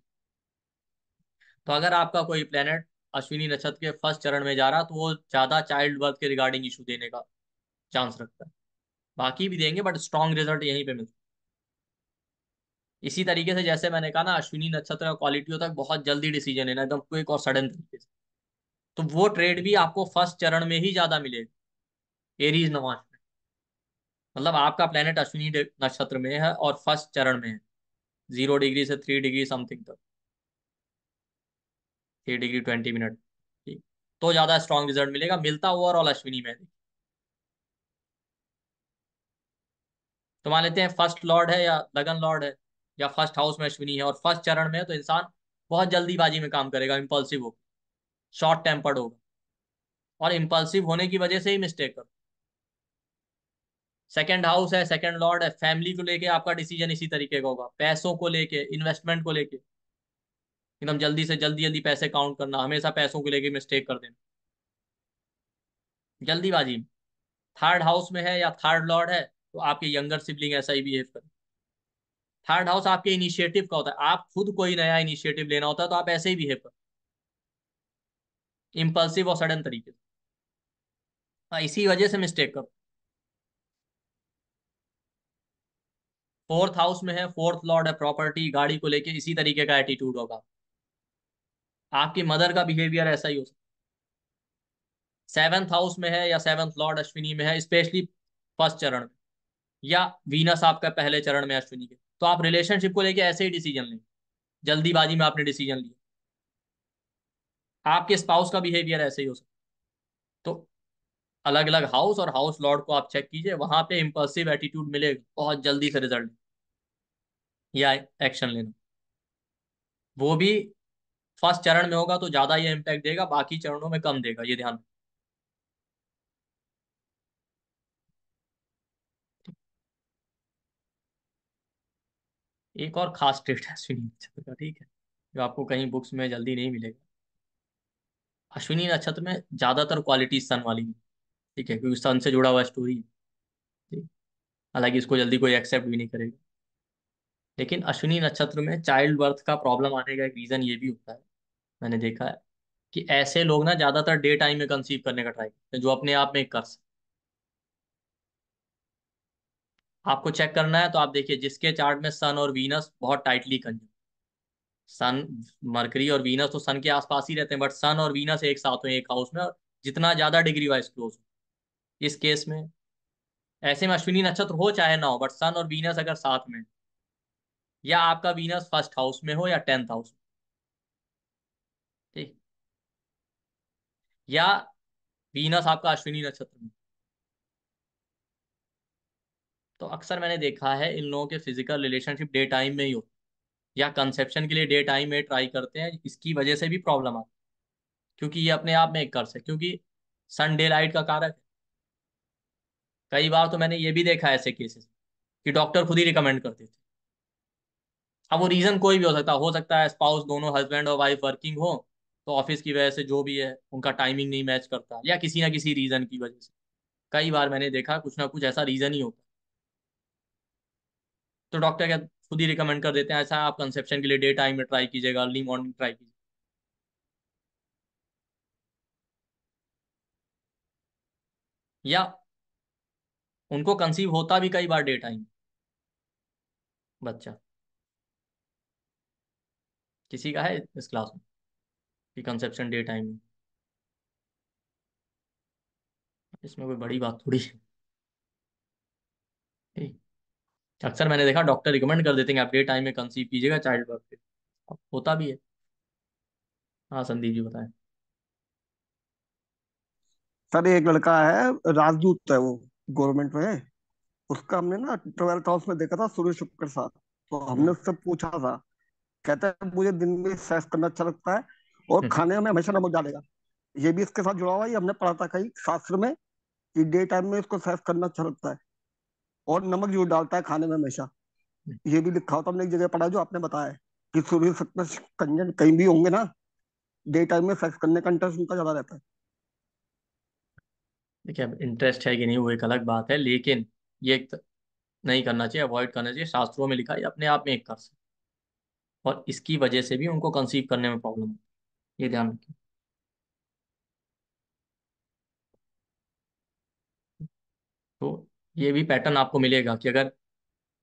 तो अगर आपका कोई प्लेनेट अश्विनी नक्षत्र के फर्स्ट चरण में जा रहा, तो वो ज्यादा चाइल्ड बर्थ के रिगार्डिंग इशू देने का चांस रखता है। बाकी भी देंगे, बट स्ट्रॉन्ग रिजल्ट यहीं पे मिलता है। इसी तरीके से जैसे मैंने कहा ना, अश्विनी नक्षत्र का क्वालिटी होता है बहुत जल्दी डिसीजन लेना, एकदम क्विक और सडन तरीके से। तो वो ट्रेड भी आपको फर्स्ट चरण में ही ज्यादा मिलेगा, एरीज नवांश में। मतलब आपका प्लेनेट अश्विनी नक्षत्र में है और फर्स्ट चरण में है, 0 डिग्री से 3 डिग्री समथिंग तक, 3 डिग्री 20 मिनट। ठीक। तो ज्यादा स्ट्रॉन्ग रिजल्ट मिलेगा, मिलता ओवरऑल अश्विनी में है। तो मान लेते हैं फर्स्ट लॉर्ड है या लगन लॉर्ड है, या फर्स्ट हाउस में अश्विनी है और फर्स्ट चरण में है, तो इंसान बहुत जल्दीबाजी में काम करेगा, इंपल्सिव हो, शॉर्ट टेम्पर्ड होगा, और इंपल्सिव होने की वजह से ही मिस्टेक कर। सेकंड हाउस है, सेकंड लॉर्ड है, फैमिली को लेके आपका डिसीजन इसी तरीके का होगा, पैसों को लेके, इन्वेस्टमेंट को लेके, एकदम जल्दी से जल्दी जल्दी पैसे काउंट करना, हमेशा पैसों को लेके मिस्टेक कर देना, जल्दीबाजी में। थर्ड हाउस में है या थर्ड लॉर्ड है, तो आपके यंगर सिबलिंग ऐसा ही बिहेव करे। थर्ड हाउस आपके इनिशिएटिव का होता है, आप खुद कोई नया इनिशिएटिव लेना होता है, तो आप ऐसे ही बिहेव कर, इम्पल्सिव और सडन तरीके से। हाँ, इसी वजह से मिस्टेक करो। फोर्थ हाउस में है, फोर्थ लॉर्ड है प्रॉपर्टी गाड़ी को लेके, इसी तरीके का एटीट्यूड होगा। आपकी मदर का बिहेवियर ऐसा ही हो सकता है। सेवंथ हाउस में है या सेवंथ लॉर्ड अश्विनी में है, स्पेशली फर्स्ट चरण में, या वीनस आपका पहले चरण में अश्विनी के, तो आप रिलेशनशिप को लेके ऐसे ही डिसीजन लेंगे, जल्दीबाजी में आपने डिसीजन लिया। आपके स्पाउस का बिहेवियर ऐसे ही हो सकता है। तो अलग अलग हाउस और हाउस लॉर्ड को आप चेक कीजिए, वहां पे इंपल्सिव एटीट्यूड मिलेगा, बहुत जल्दी से रिजल्ट या एक्शन लेना। वो भी फर्स्ट चरण में होगा तो ज्यादा ये इम्पैक्ट देगा, बाकी चरणों में कम देगा, ये ध्यान। एक और खास ट्रेट है अश्विनी नक्षत्र का, ठीक है, जो आपको कहीं बुक्स में जल्दी नहीं मिलेगा। अश्विनी नक्षत्र में ज्यादातर क्वालिटी सन वाली है, ठीक है, क्योंकि सन से जुड़ा हुआ स्टोरी है, ठीक। हालांकि इसको जल्दी कोई एक्सेप्ट भी नहीं करेगा, लेकिन अश्विनी नक्षत्र में चाइल्ड बर्थ का प्रॉब्लम आने का एक रीजन ये भी होता है, मैंने देखा है, कि ऐसे लोग ना ज्यादातर डे टाइम में कंसीव करने का ट्राई करते हैं, जो अपने आप में एक कर्स है। आपको चेक करना है तो आप देखिए, जिसके चार्ट में सन और वीनस बहुत टाइटली कंजन, सन, मरकरी और वीनस तो सन के आसपास ही रहते हैं, बट सन और वीनस एक साथ हो एक हाउस में, और जितना ज्यादा डिग्री वाइज क्लोज हो, इस केस में, ऐसे में अश्विनी नक्षत्र हो चाहे ना हो, बट सन और वीनस अगर साथ में, या आपका वीनस फर्स्ट हाउस में हो या टेंथ हाउस में, ठीक, या वीनस आपका अश्विनी नक्षत्र में, तो अक्सर मैंने देखा है इन लोगों के फिजिकल रिलेशनशिप डे टाइम में ही हो, या कंसेप्शन के लिए डे टाइम में ट्राई करते हैं, इसकी वजह से भी प्रॉब्लम आती है, क्योंकि ये अपने आप में एक कर्स है, क्योंकि सन डे लाइट का कारक है। कई बार तो मैंने ये भी देखा है ऐसे केसेस, कि डॉक्टर खुद ही रिकमेंड करते थे। अब वो रीजन कोई भी हो सकता है स्पाउस दोनों हस्बैंड और वाइफ वर्किंग हो, तो ऑफिस की वजह से जो भी है उनका टाइमिंग नहीं मैच करता, या किसी ना किसी रीजन की वजह से। कई बार मैंने देखा कुछ ना कुछ ऐसा रीजन ही होता है, तो डॉक्टर क्या खुद ही रिकमेंड कर देते हैं, ऐसा आप कंसेप्शन के लिए डे टाइम में ट्राई कीजिएगा, अर्ली मॉर्निंग ट्राई कीजिए। या उनको कंसीव होता भी कई बार डे टाइम बच्चा, किसी का है इस क्लास में कि कंसेप्शन डे टाइम में, इसमें कोई बड़ी बात थोड़ी है, ठीक। अक्सर मैंने देखा डॉक्टर रिकमेंड कर देते हैं कि आप डे टाइम में कंसीव कीजिएगा चाइल्ड बर्थ पे, अब होता भी है। हाँ संदीप जी बताएं। सर एक लड़का है, राजदूत है वो, गवर्नमेंट में है। उसका हमने ना 12th हाउस में देखा था, सूर्य शुक्र साथ। तो हमने हम्म। उससे पूछा था, कहता है मुझे दिन में एक्सरसाइज करना अच्छा लगता है और हम्म। खाने में हमेशा नमक डालेगा। ये भी इसके साथ जुड़ा हुआ है, ये हमने पढ़ा था कहीं शास्त्र में, कि डे टाइम में इसको एक्सरसाइज करना अच्छा लगता है और नमक जरूर डालता है खाने में हमेशा। ये भी लिखा होता, हमने एक जगह पढ़ा, जो आपने बताया है कि सूर्य शुक्र कंजन कहीं भी होंगे ना, डे टाइम में सेक्स करने का इंटरेस्ट उनका ज्यादा रहता है। देखिए अब इंटरेस्ट है कि नहीं वो एक अलग बात है, लेकिन ये नहीं करना चाहिए, अवॉइड करना चाहिए, शास्त्रों में लिखा है ये अपने आप में एक कर्स है, और इसकी वजह से भी उनको कंसीव करने में प्रॉब्लम है, ये ध्यान रखिए। तो ये भी पैटर्न आपको मिलेगा कि अगर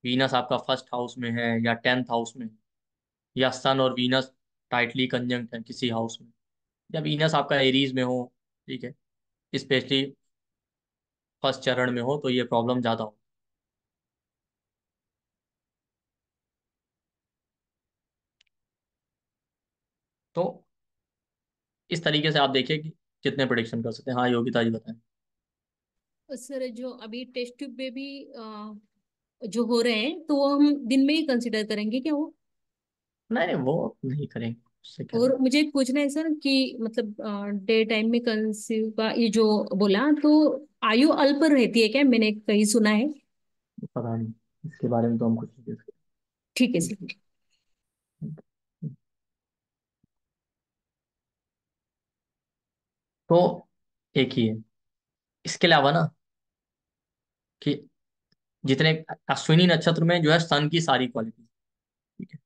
वीनस आपका फर्स्ट हाउस में है या टेंथ हाउस में, या सन और वीनस टाइटली कंजंक्ट है किसी हाउस में, या वीनस आपका एरीज में हो, ठीक है, स्पेशली फर्स्ट चरण में हो, तो ये प्रॉब्लम ज्यादा हो। तो इस तरीके से आप देखिए कि कितने प्रिडिक्शन कर सकते हैं। हाँ योगिता जी बताएं। सर जो अभी टेस्ट ट्यूब बेबी जो हो रहे हैं, तो वो हम दिन में ही कंसिडर करेंगे क्या वो? नहीं नहीं वो नहीं करेंगे, उससे क्या और होगा। मुझे एक पूछना है सर कि मतलब डे टाइम में कंसीव का ये जो बोला, तो आयु अल्प रहती है क्या? मैंने कहीं सुना है। पता नहीं, इसके बारे में तो हम कुछ नहीं कह ठीक है सकते। सर। तो एक ही है, इसके अलावा ना, कि जितने अश्विनी नक्षत्र में जो है सन की सारी क्वालिटी, ठीक है,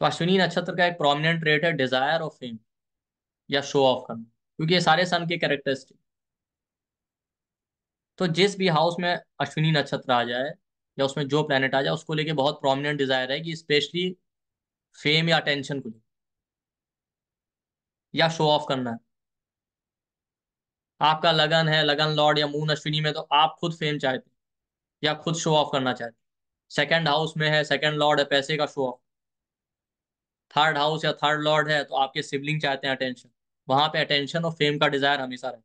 तो अश्विनी नक्षत्र का एक प्रोमिनेंट ट्रेट है डिजायर ऑफ फेम, या शो ऑफ करना, क्योंकि ये सारे सन के कैरेक्टरिस्टिक। तो जिस भी हाउस में अश्विनी नक्षत्र आ जाए, या उसमें जो प्लेनेट आ जाए उसको लेके बहुत प्रोमिनेंट डिजायर है कि स्पेशली फेम या अटेंशन को लेके या शो ऑफ करना है। आपका लगन है, लगन लॉर्ड या मून अश्विनी में, तो आप खुद फेम चाहते हैं या खुद शो ऑफ करना चाहते हैं। सेकंड हाउस में है, सेकंड लॉर्ड है पैसे का शो ऑफ। थर्ड हाउस या थर्ड लॉर्ड है तो आपके सिबलिंग चाहते हैं अटेंशन। वहां पे अटेंशन और फेम का डिजायर हमेशा रहता है।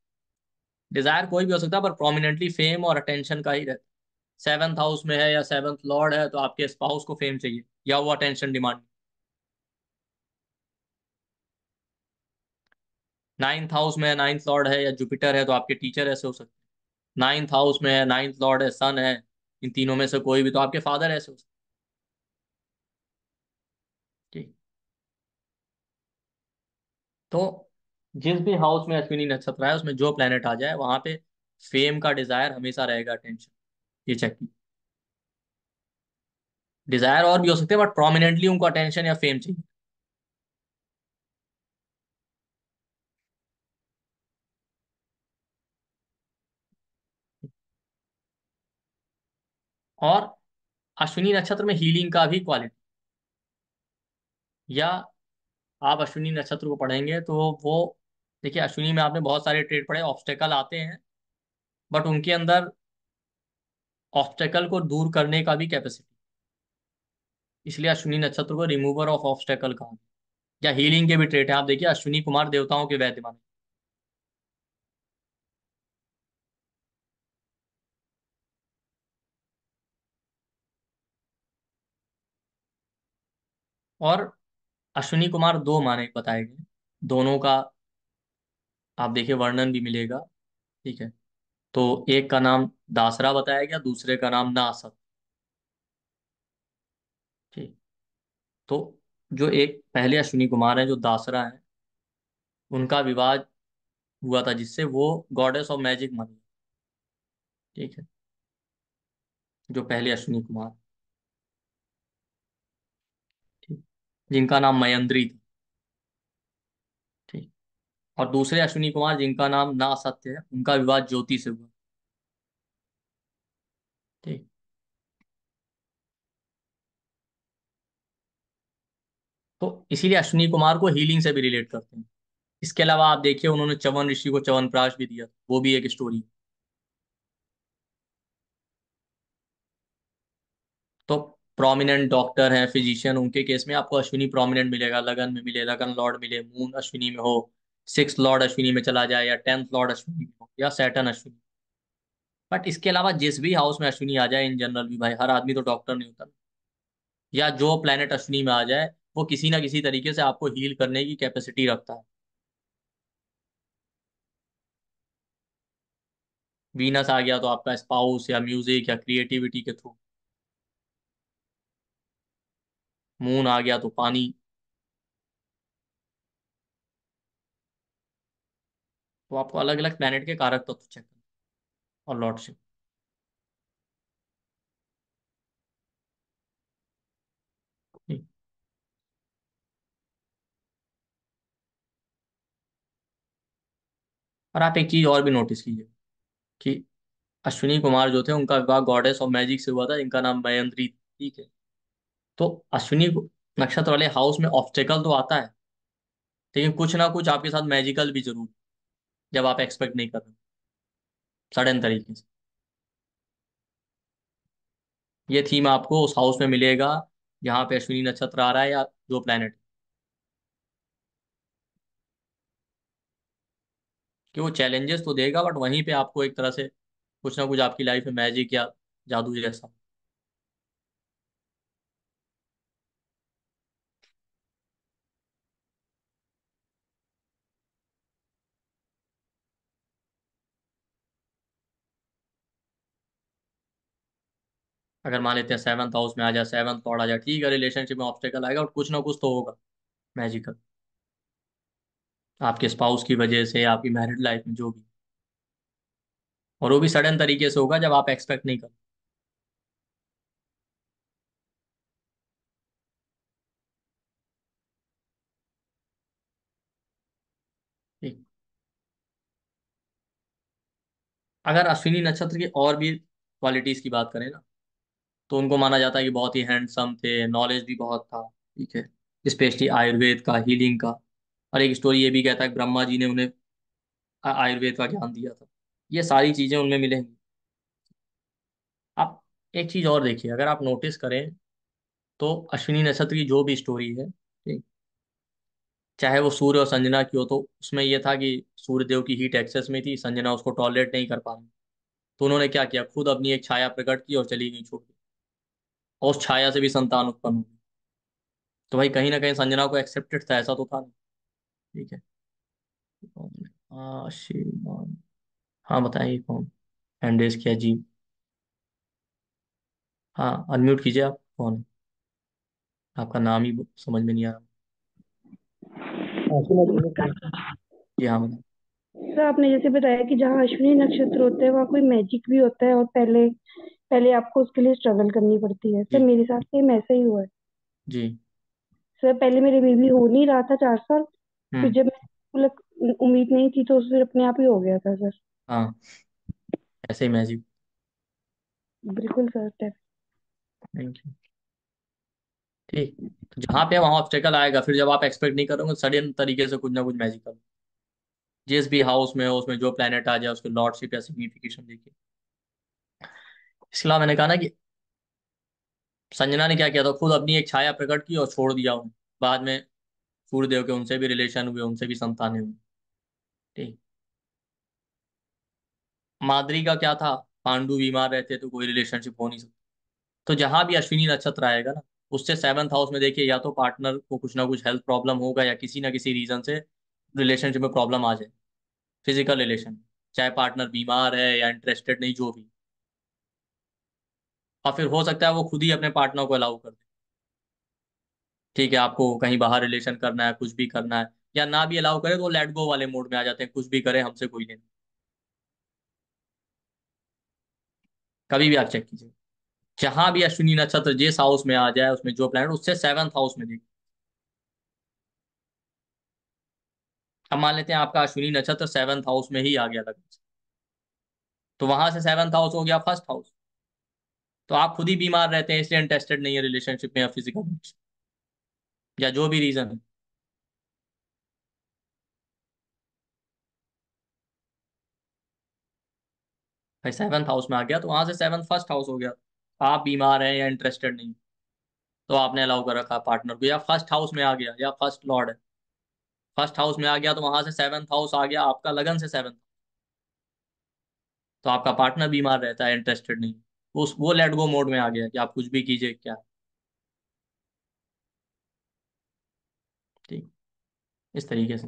डिजायर कोई भी हो सकता है पर प्रोमिनेंटली फेम और अटेंशन का ही रहता है। सेवंथ हाउस में है या सेवंथ लॉर्ड है तो आपके स्पाउस को फेम चाहिए या वो अटेंशन डिमांड। नाइन्थ हाउस में है, नाइन्थ लॉर्ड है या जुपिटर है तो आपके टीचर ऐसे हो सकते हैं। नाइन्थ हाउस में है, नाइन्थ लॉर्ड है, सन है, इन तीनों में से कोई भी तो आपके फादर ऐसे हो सकते हैं। ठीक। तो जिस भी हाउस में अश्विनी नक्षत्र है उसमें जो प्लेनेट आ जाए वहां पे फेम का डिजायर हमेशा रहेगा, अटेंशन। ये चेक की डिजायर और भी हो सकते हैं बट प्रोमिनेंटली उनको अटेंशन या फेम चाहिए। और अश्विनी नक्षत्र में हीलिंग का भी क्वालिटी, या आप अश्विनी नक्षत्र को पढ़ेंगे तो वो, देखिए अश्विनी में आपने बहुत सारे ट्रेड पढ़े, ऑब्स्टेकल आते हैं बट उनके अंदर ऑब्स्टेकल को दूर करने का भी कैपेसिटी, इसलिए अश्विनी नक्षत्र को रिमूवर ऑफ ऑब्स्टेकल कहा गया। या हीलिंग के भी ट्रेट हैं, आप देखिए अश्विनी कुमार देवताओं के वैद्य माने। और अश्विनी कुमार दो माने बताए गए, दोनों का आप देखिए वर्णन भी मिलेगा। ठीक है। तो एक का नाम दासरा बताया गया, दूसरे का नाम नासत। ठीक। तो जो एक पहले अश्विनी कुमार है जो दासरा है, उनका विवाह हुआ था जिससे वो गॉडेस ऑफ मैजिक मानी। ठीक है। जो पहले अश्विनी कुमार, ठीक, जिनका नाम मयंद्री था। ठीक। और दूसरे अश्विनी कुमार जिनका नाम ना सत्य है, उनका विवाह ज्योति से हुआ। ठीक। तो इसीलिए अश्विनी कुमार को हीलिंग से भी रिलेट करते हैं। इसके अलावा आप देखिए उन्होंने च्यवन ऋषि को च्यवनप्राश भी दिया, वो भी एक स्टोरी है। तो प्रोमिनेंट डॉक्टर हैं, फिजिशियन, उनके केस में आपको अश्विनी प्रोमिनेंट मिलेगा, लगन में मिले, लगन लॉर्ड मिले, मून अश्विनी में हो, सिक्स लॉर्ड अश्विनी में चला जाए या टेंथ लॉर्ड अश्विनी में हो या सैटर्न अश्विनी। बट इसके अलावा जिस भी हाउस में अश्विनी आ जाए इन जनरल भी, भाई हर आदमी तो डॉक्टर नहीं होता, या जो प्लेनेट अश्विनी में आ जाए वो किसी ना किसी तरीके से आपको हील करने की कैपेसिटी रखता है। वीनस आ गया तो आपका स्पाउस या म्यूजिक या क्रिएटिविटी के थ्रू, मून आ गया तो पानी। तो आपको अलग अलग प्लेनेट के कारक तत्व चेक करना और लॉर्डशिप। और आप एक चीज और भी नोटिस कीजिए कि अश्विनी कुमार जो थे उनका विवाह गॉडेस ऑफ मैजिक से हुआ था जिनका नाम मयंद्री थी। ठीक है। तो अश्विनी नक्षत्र वाले हाउस में ऑब्स्टेकल तो आता है, लेकिन कुछ ना कुछ आपके साथ मैजिकल भी जरूर, जब आप एक्सपेक्ट नहीं कर रहे, सडन तरीके से। ये थीम आपको उस हाउस में मिलेगा जहाँ पे अश्विनी नक्षत्र आ रहा है या जो प्लेनेट, कि वो चैलेंजेस तो देगा बट वहीं पे आपको एक तरह से कुछ ना कुछ आपकी लाइफ में मैजिक या जादू जैसा। अगर मान लेते हैं सेवंथ हाउस में आ जाए, सेवंथ लॉर्ड आ जाए, ठीक है रिलेशनशिप में ऑब्स्टेकल आएगा और कुछ ना कुछ तो होगा मैजिकल, आपके स्पाउस की वजह से, आपकी मैरिड लाइफ में जो भी, और वो भी सडन तरीके से होगा जब आप एक्सपेक्ट नहीं करो। ठीक। अगर अश्विनी नक्षत्र की और भी क्वालिटीज की बात करें ना, तो उनको माना जाता है कि बहुत ही हैंडसम थे, नॉलेज भी बहुत था, ठीक है, स्पेशली आयुर्वेद का, हीलिंग का। और एक स्टोरी ये भी कहता है कि ब्रह्मा जी ने उन्हें आयुर्वेद का ज्ञान दिया था। ये सारी चीजें उनमें मिलेंगी। आप एक चीज और देखिए, अगर आप नोटिस करें तो अश्विनी नक्षत्र की जो भी स्टोरी है, ठीक, चाहे वो सूर्य और संजना की हो, तो उसमें ये था कि सूर्य देव की हीट एक्सेस में थी, संजना उसको टॉलरेट नहीं कर पा रही। तो उन्होंने क्या किया, खुद अपनी एक छाया प्रकट की और चली गई छोड़ के, और उस छाया से भी संतान उत्पन्न हुई। तो भाई कहीं ना कहीं संजना को एक्सेप्टेड था, ऐसा तो था नहीं। ठीक है। आशीर्वाद। हाँ बताइए कौन। हैंडेस किया जी। हाँ अनम्यूट कीजिए, आप कौन है? आपका नाम ही समझ में नहीं आ रहा। हाँ सुना सुना सुना। जी हाँ बताइए। सर आपने जैसे बताया कि जहाँ अश्विनी नक्षत्र होता है वहाँ कोई मैजिक भी होता है और पहले पहले आपको उसके लिए स्ट्रगल करनी पड़ती है। सर जी मेरे साथ सेम ऐसा ही हुआ है। जी। सर पहले मेरे बेबी हो नहीं रहा था 4 साल। फिर हम्म। जब मतलब उम्मीद नहीं थी तो फिर अपने आप ही हो गया था सर। हाँ ऐसे ही मैजिक। बिल्कुल सर। Thank you. ठीक। तो जहाँ पे वहाँ ऑब्स्टेकल आएगा, फिर जब आप एक्सपेक्ट नहीं करोगे सडन तरीके से कुछ ना कुछ मैजिकल, जिस भी हाउस में हो उसमें जो प्लेनेट आ जाए उसके लॉर्डशिप या सिग्निफिकेशन देखिए। इसके अलावा मैंने कहा ना कि संजना ने क्या किया था, खुद अपनी एक छाया प्रकट की और छोड़ दिया उन्हें। बाद में सूर्यदेव के उनसे भी रिलेशन हुए, उनसे भी संतानें हुई। ठीक। माद्री का क्या था, पांडु बीमार रहते तो कोई रिलेशनशिप हो नहीं सकता। तो जहां भी अश्विनी नक्षत्र आएगा ना, उससे सेवंथ हाउस में देखिए, या तो पार्टनर को कुछ ना कुछ हेल्थ प्रॉब्लम होगा, या किसी ना किसी रीजन से रिलेशनशिप में प्रॉब्लम आ जाए, फिजिकल रिलेशन, चाहे पार्टनर बीमार है या इंटरेस्टेड नहीं, जो भी। और फिर हो सकता है वो खुद ही अपने पार्टनर को अलाउ कर दे। ठीक है, आपको कहीं बाहर रिलेशन करना है, कुछ भी करना है, या ना भी अलाउ करे तो लेट गो वाले मोड में आ जाते हैं, कुछ भी करे हमसे कोई लेना। कभी भी आप चेक कीजिए, जहां भी अश्विनी नक्षत्र जिस हाउस में आ जाए उसमें जो प्लैनेट, उससे सेवंथ हाउस में देखिए। अब मान लेते हैं आपका अश्विनी नक्षत्र सेवंथ हाउस में ही आ गया लगन से, तो वहां से सेवंथ हाउस हो गया फर्स्ट हाउस। तो आप खुद ही बीमार रहते हैं, इसलिए इंटरेस्टेड नहीं है रिलेशनशिप में या फिजिकल, या जो भी रीजन है। भाई सेवंथ हाउस में आ गया तो वहां से सेवंथ फर्स्ट हाउस हो गया। आप बीमार हैं या इंटरेस्टेड नहीं, तो आपने अलाउ कर रखा पार्टनर को, या फर्स्ट हाउस में आ गया, या फर्स्ट लॉर्ड है, फर्स्ट हाउस में आ गया तो वहां से सेवंथ हाउस आ गया आपका लगन से सेवंथ। तो आपका पार्टनर बीमार रहता है, इंटरेस्टेड नहीं, उस वो लेट गो मोड में आ गया कि आप कुछ भी कीजिए क्या। ठीक। इस तरीके से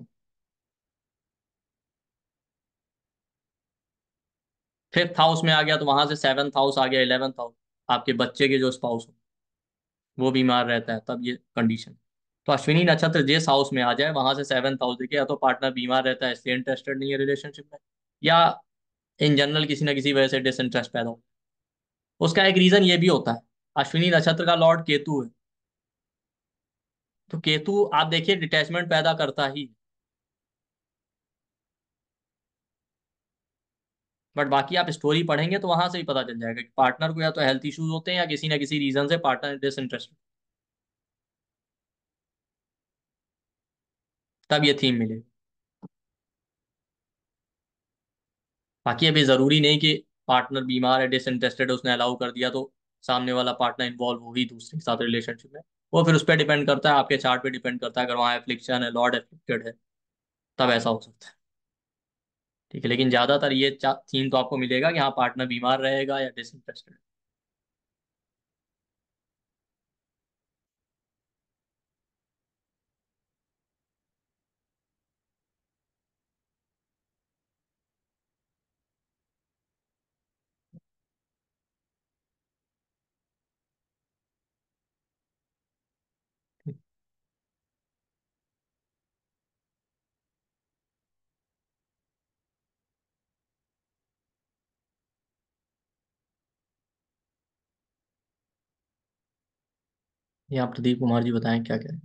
फिफ्थ हाउस में आ गया तो वहां से सेवंथ हाउस आ गया, इलेवंथ हाउस, आपके बच्चे के जो स्पाउस हो वो बीमार रहता है, तब ये कंडीशन। तो अश्विनी नक्षत्र जिस हाउस में आ जाए वहां से सेवंथ हाउस देखिए, या तो पार्टनर बीमार रहता है इसलिए इंटरेस्टेड नहीं है रिलेशनशिप में, या इन जनरल किसी ना किसी वजह से डिसइंटरेस्ट पैदा हो। उसका एक रीजन ये भी होता है, अश्विनी नक्षत्र का लॉर्ड केतु है। तो केतु आप देखिए डिटैचमेंट पैदा करता ही, बट बाकी आप स्टोरी पढ़ेंगे तो वहां से ही पता चल जाएगा कि पार्टनर को या तो हेल्थ इश्यूज होते हैं, या किसी ना किसी रीजन से पार्टनर डिसइंटरेस्टेड, तब ये थीम मिलेगी। बाकी अभी जरूरी नहीं कि पार्टनर बीमार है, डिसइंटरेस्टेड है, उसने अलाउ कर दिया तो सामने वाला पार्टनर इन्वॉल्व हो ही दूसरे के साथ रिलेशनशिप में। वो फिर उस पर डिपेंड करता है, आपके चार्ट पे डिपेंड करता है, अगर वहाँ एफ्लिक्शन है, लॉर्ड एफ्लिक्टेड है, तब ऐसा हो सकता है। ठीक है, लेकिन ज्यादातर ये थीम तो आपको मिलेगा कि हाँ पार्टनर बीमार रहेगा या डिसइंटरेस्टेड। ये आप प्रदीप कुमार जी बताएं क्या क्या है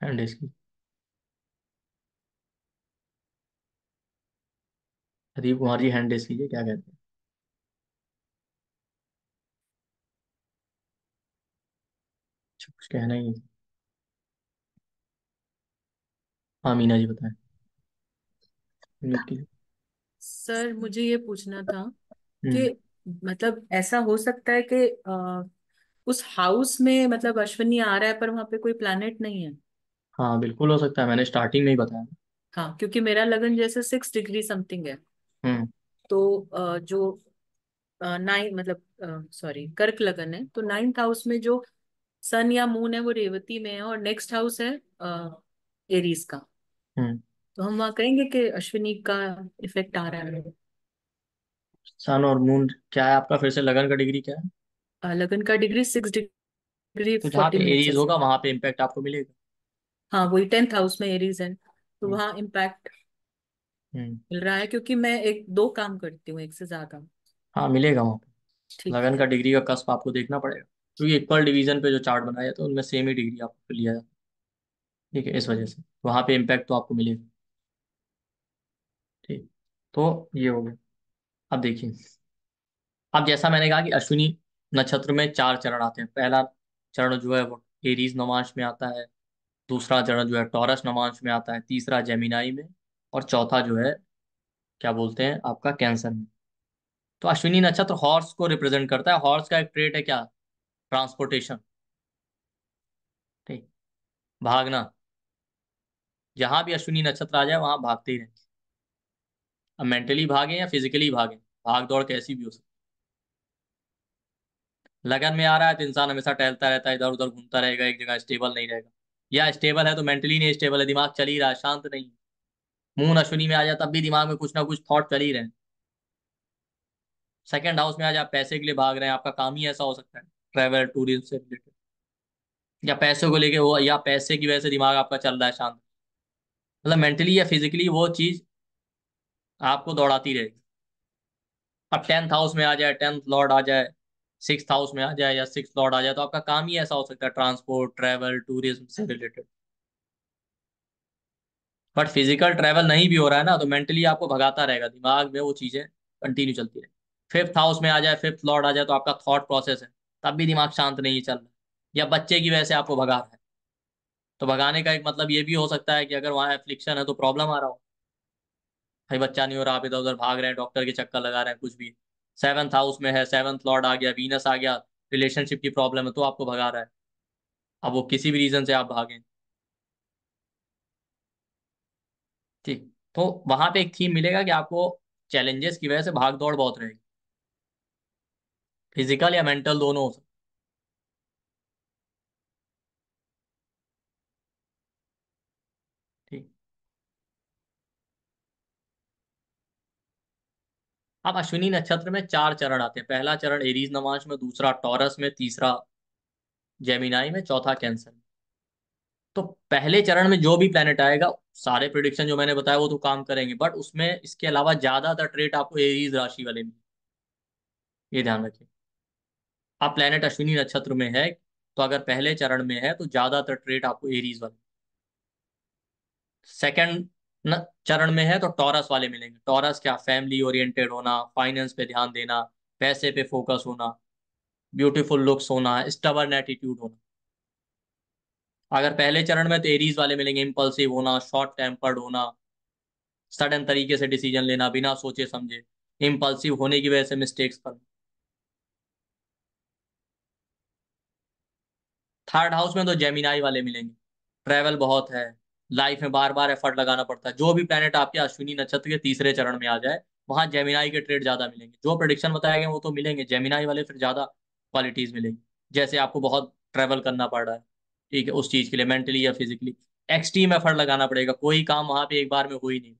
हैंड इसकी। प्रदीप कुमार जी हैंड कीजिए क्या कहते हैं। अच्छा, कुछ कहना ही है। हाँ मीना जी बताएं। म्यूट कीजिए। सर मुझे ये पूछना था कि हम्म। मतलब ऐसा हो सकता है कि उस हाउस में मतलब अश्विनी आ रहा है पर वहां पे कोई प्लैनेट नहीं है। हाँ बिल्कुल हो सकता है, मैंने स्टार्टिंग में ही बताया। हाँ, क्योंकि मेरा लगन जैसे 6 डिग्री समथिंग है। हम्म। तो जो नाइन मतलब सॉरी कर्क लगन है, तो 9th हाउस में जो सन या मून है वो रेवती में है, और नेक्स्ट हाउस है एरीज का। हम्म। तो हम वहाँ कहेंगे कि अश्विनी का इफेक्ट आ रहा है। सन और मून क्या है आपका, फिर से लगन का डिग्री क्या है? लगन का डिग्री 6 डिग्री तो जहाँ फोर्टी पे मिनट्स है एरीज होगा सर। वहां पे इम्पैक्ट आपको मिलेगा। हाँ, वही 10th हाउस में एरीज है, तो हम्म। वहाँ इम्पैक्ट हम्म। मिल रहा है, क्योंकि मैं एक दो काम करती हूँ, एक से ज्यादा। हाँ मिलेगा वहाँ पे। ठीक लगन है। का डिग्री का कस्प आपको देखना पड़ेगा, क्योंकि इक्वल डिवीजन पे जो चार्ट बनाया जाता है उनमें सेम ही डिग्री आपको लिया जाता है। ठीक है, इस वजह से वहाँ पे इम्पैक्ट तो आपको मिलेगा। ठीक। तो ये हो गया। अब देखिए, अब जैसा मैंने कहा कि अश्विनी नक्षत्र में 4 चरण आते हैं। पहला चरण जो है वो एरीज नवांश में आता है, दूसरा चरण जो है टॉरस नवांश में आता है, तीसरा जेमिनाई में, और चौथा जो है क्या बोलते हैं आपका कैंसर में। तो अश्विनी नक्षत्र हॉर्स को रिप्रेजेंट करता है। हॉर्स का एक ट्रेट है क्या? ट्रांसपोर्टेशन। ठीक। भागना। जहां भी अश्विनी नक्षत्र आ जाए वहां भागते ही रहें। अब मेंटली भागे या फिजिकली भागे, भाग दौड़ कैसी भी हो सकती है। लगन में आ रहा है तो इंसान हमेशा टहलता रहता है, इधर उधर घूमता रहेगा, एक जगह स्टेबल नहीं रहेगा। या स्टेबल है तो मेंटली नहीं स्टेबल है, दिमाग चल ही रहा है, शांत नहीं है। मून अश्विनी में आ जाए तब भी दिमाग में कुछ ना कुछ थॉट चल ही रहे हैं। सेकंड हाउस में आ जाए, आप पैसे के लिए भाग रहे हैं, आपका काम ही ऐसा हो सकता है, ट्रैवल टूरिज्म से रिलेटेड, या पैसे को लेके वो, या पैसे की वजह से दिमाग आपका चल रहा है शांत। मतलब मेंटली या फिजिकली वो चीज आपको दौड़ाती रहेगी। अब 10th हाउस में आ जाए, 10th लॉर्ड आ जाए, 6th हाउस में आ जाए, या 6th लॉर्ड आ जाए, तो आपका काम ही ऐसा हो सकता है, ट्रांसपोर्ट ट्रैवल टूरिज्म से रिलेटेड। बट फिजिकल ट्रैवल नहीं भी हो रहा है ना, तो मेंटली आपको भगाता रहेगा, दिमाग में वो चीजें कंटिन्यू चलती रहे। 5th हाउस में आ जाए, 5th लॉर्ड आ जाए, तो आपका थॉट प्रोसेस है, तब भी दिमाग शांत नहीं चल रहा है, या बच्चे की वजह से आपको भगा रहा है। तो भगाने का एक मतलब ये भी हो सकता है कि अगर वहाँ एफ्लिक्शन है तो प्रॉब्लम आ रहा हो, भाई बच्चा नहीं हो रहा, आप इधर उधर भाग रहे हैं, डॉक्टर के चक्कर लगा रहे हैं, कुछ भी। 7th हाउस में है, 7th लॉर्ड आ गया, वीनस आ गया, रिलेशनशिप की प्रॉब्लम है तो आपको भगा रहा है। अब वो किसी भी रीजन से आप भागें। ठीक। तो वहां पे एक थीम मिलेगा कि आपको चैलेंजेस की वजह से भाग दौड़ बहुत रहेगी, फिजिकल या मेंटल दोनों हो सकते। ठीक। अब अश्विनी नक्षत्र में 4 चरण आते हैं। पहला चरण एरीज नवांश में, दूसरा टॉरस में, तीसरा जेमिनाई में, चौथा कैंसर में। तो पहले चरण में जो भी प्लेनेट आएगा, सारे प्रिडिक्शन जो मैंने बताया वो तो काम करेंगे, बट उसमें इसके अलावा ज्यादातर ट्रेट आपको एरीज राशि वाले में, ये ध्यान रखें। अब प्लेनेट अश्विनी नक्षत्र में है, तो अगर पहले चरण में है तो ज्यादातर ट्रेट आपको एरीज वाले। सेकंड चरण में है तो टॉरस वाले मिलेंगे। टॉरस क्या? फैमिली ओरिएंटेड होना, फाइनेंस पे ध्यान देना, पैसे पे फोकस होना, ब्यूटीफुल लुक्स होना, स्टबर्न एटीट्यूड होना। अगर पहले चरण में तो एरीज वाले मिलेंगे, इम्पल्सिव होना, शॉर्ट टेम्पर्ड होना, सडन तरीके से डिसीजन लेना बिना सोचे समझे, इम्पल्सिव होने की वजह से मिस्टेक्स करना। थर्ड हाउस में तो जेमिनाई वाले मिलेंगे, ट्रैवल बहुत है, लाइफ में बार बार एफर्ट लगाना पड़ता है। जो भी प्लेनेट आपके अश्विनी नक्षत्र के तीसरे चरण में आ जाए, वहां जेमिनाई के ट्रेड ज्यादा मिलेंगे। जो प्रेडिक्शन बताए गए वो तो मिलेंगे, जेमिनाई वाले फिर ज्यादा क्वालिटीज मिलेंगी। जैसे आपको बहुत ट्रैवल करना पड़ रहा है, ठीक है, उस चीज के लिए मेंटली या फिजिकली एक्सट्रीम एफर्ट लगाना पड़ेगा, कोई काम वहां पे एक बार में हो ही नहीं।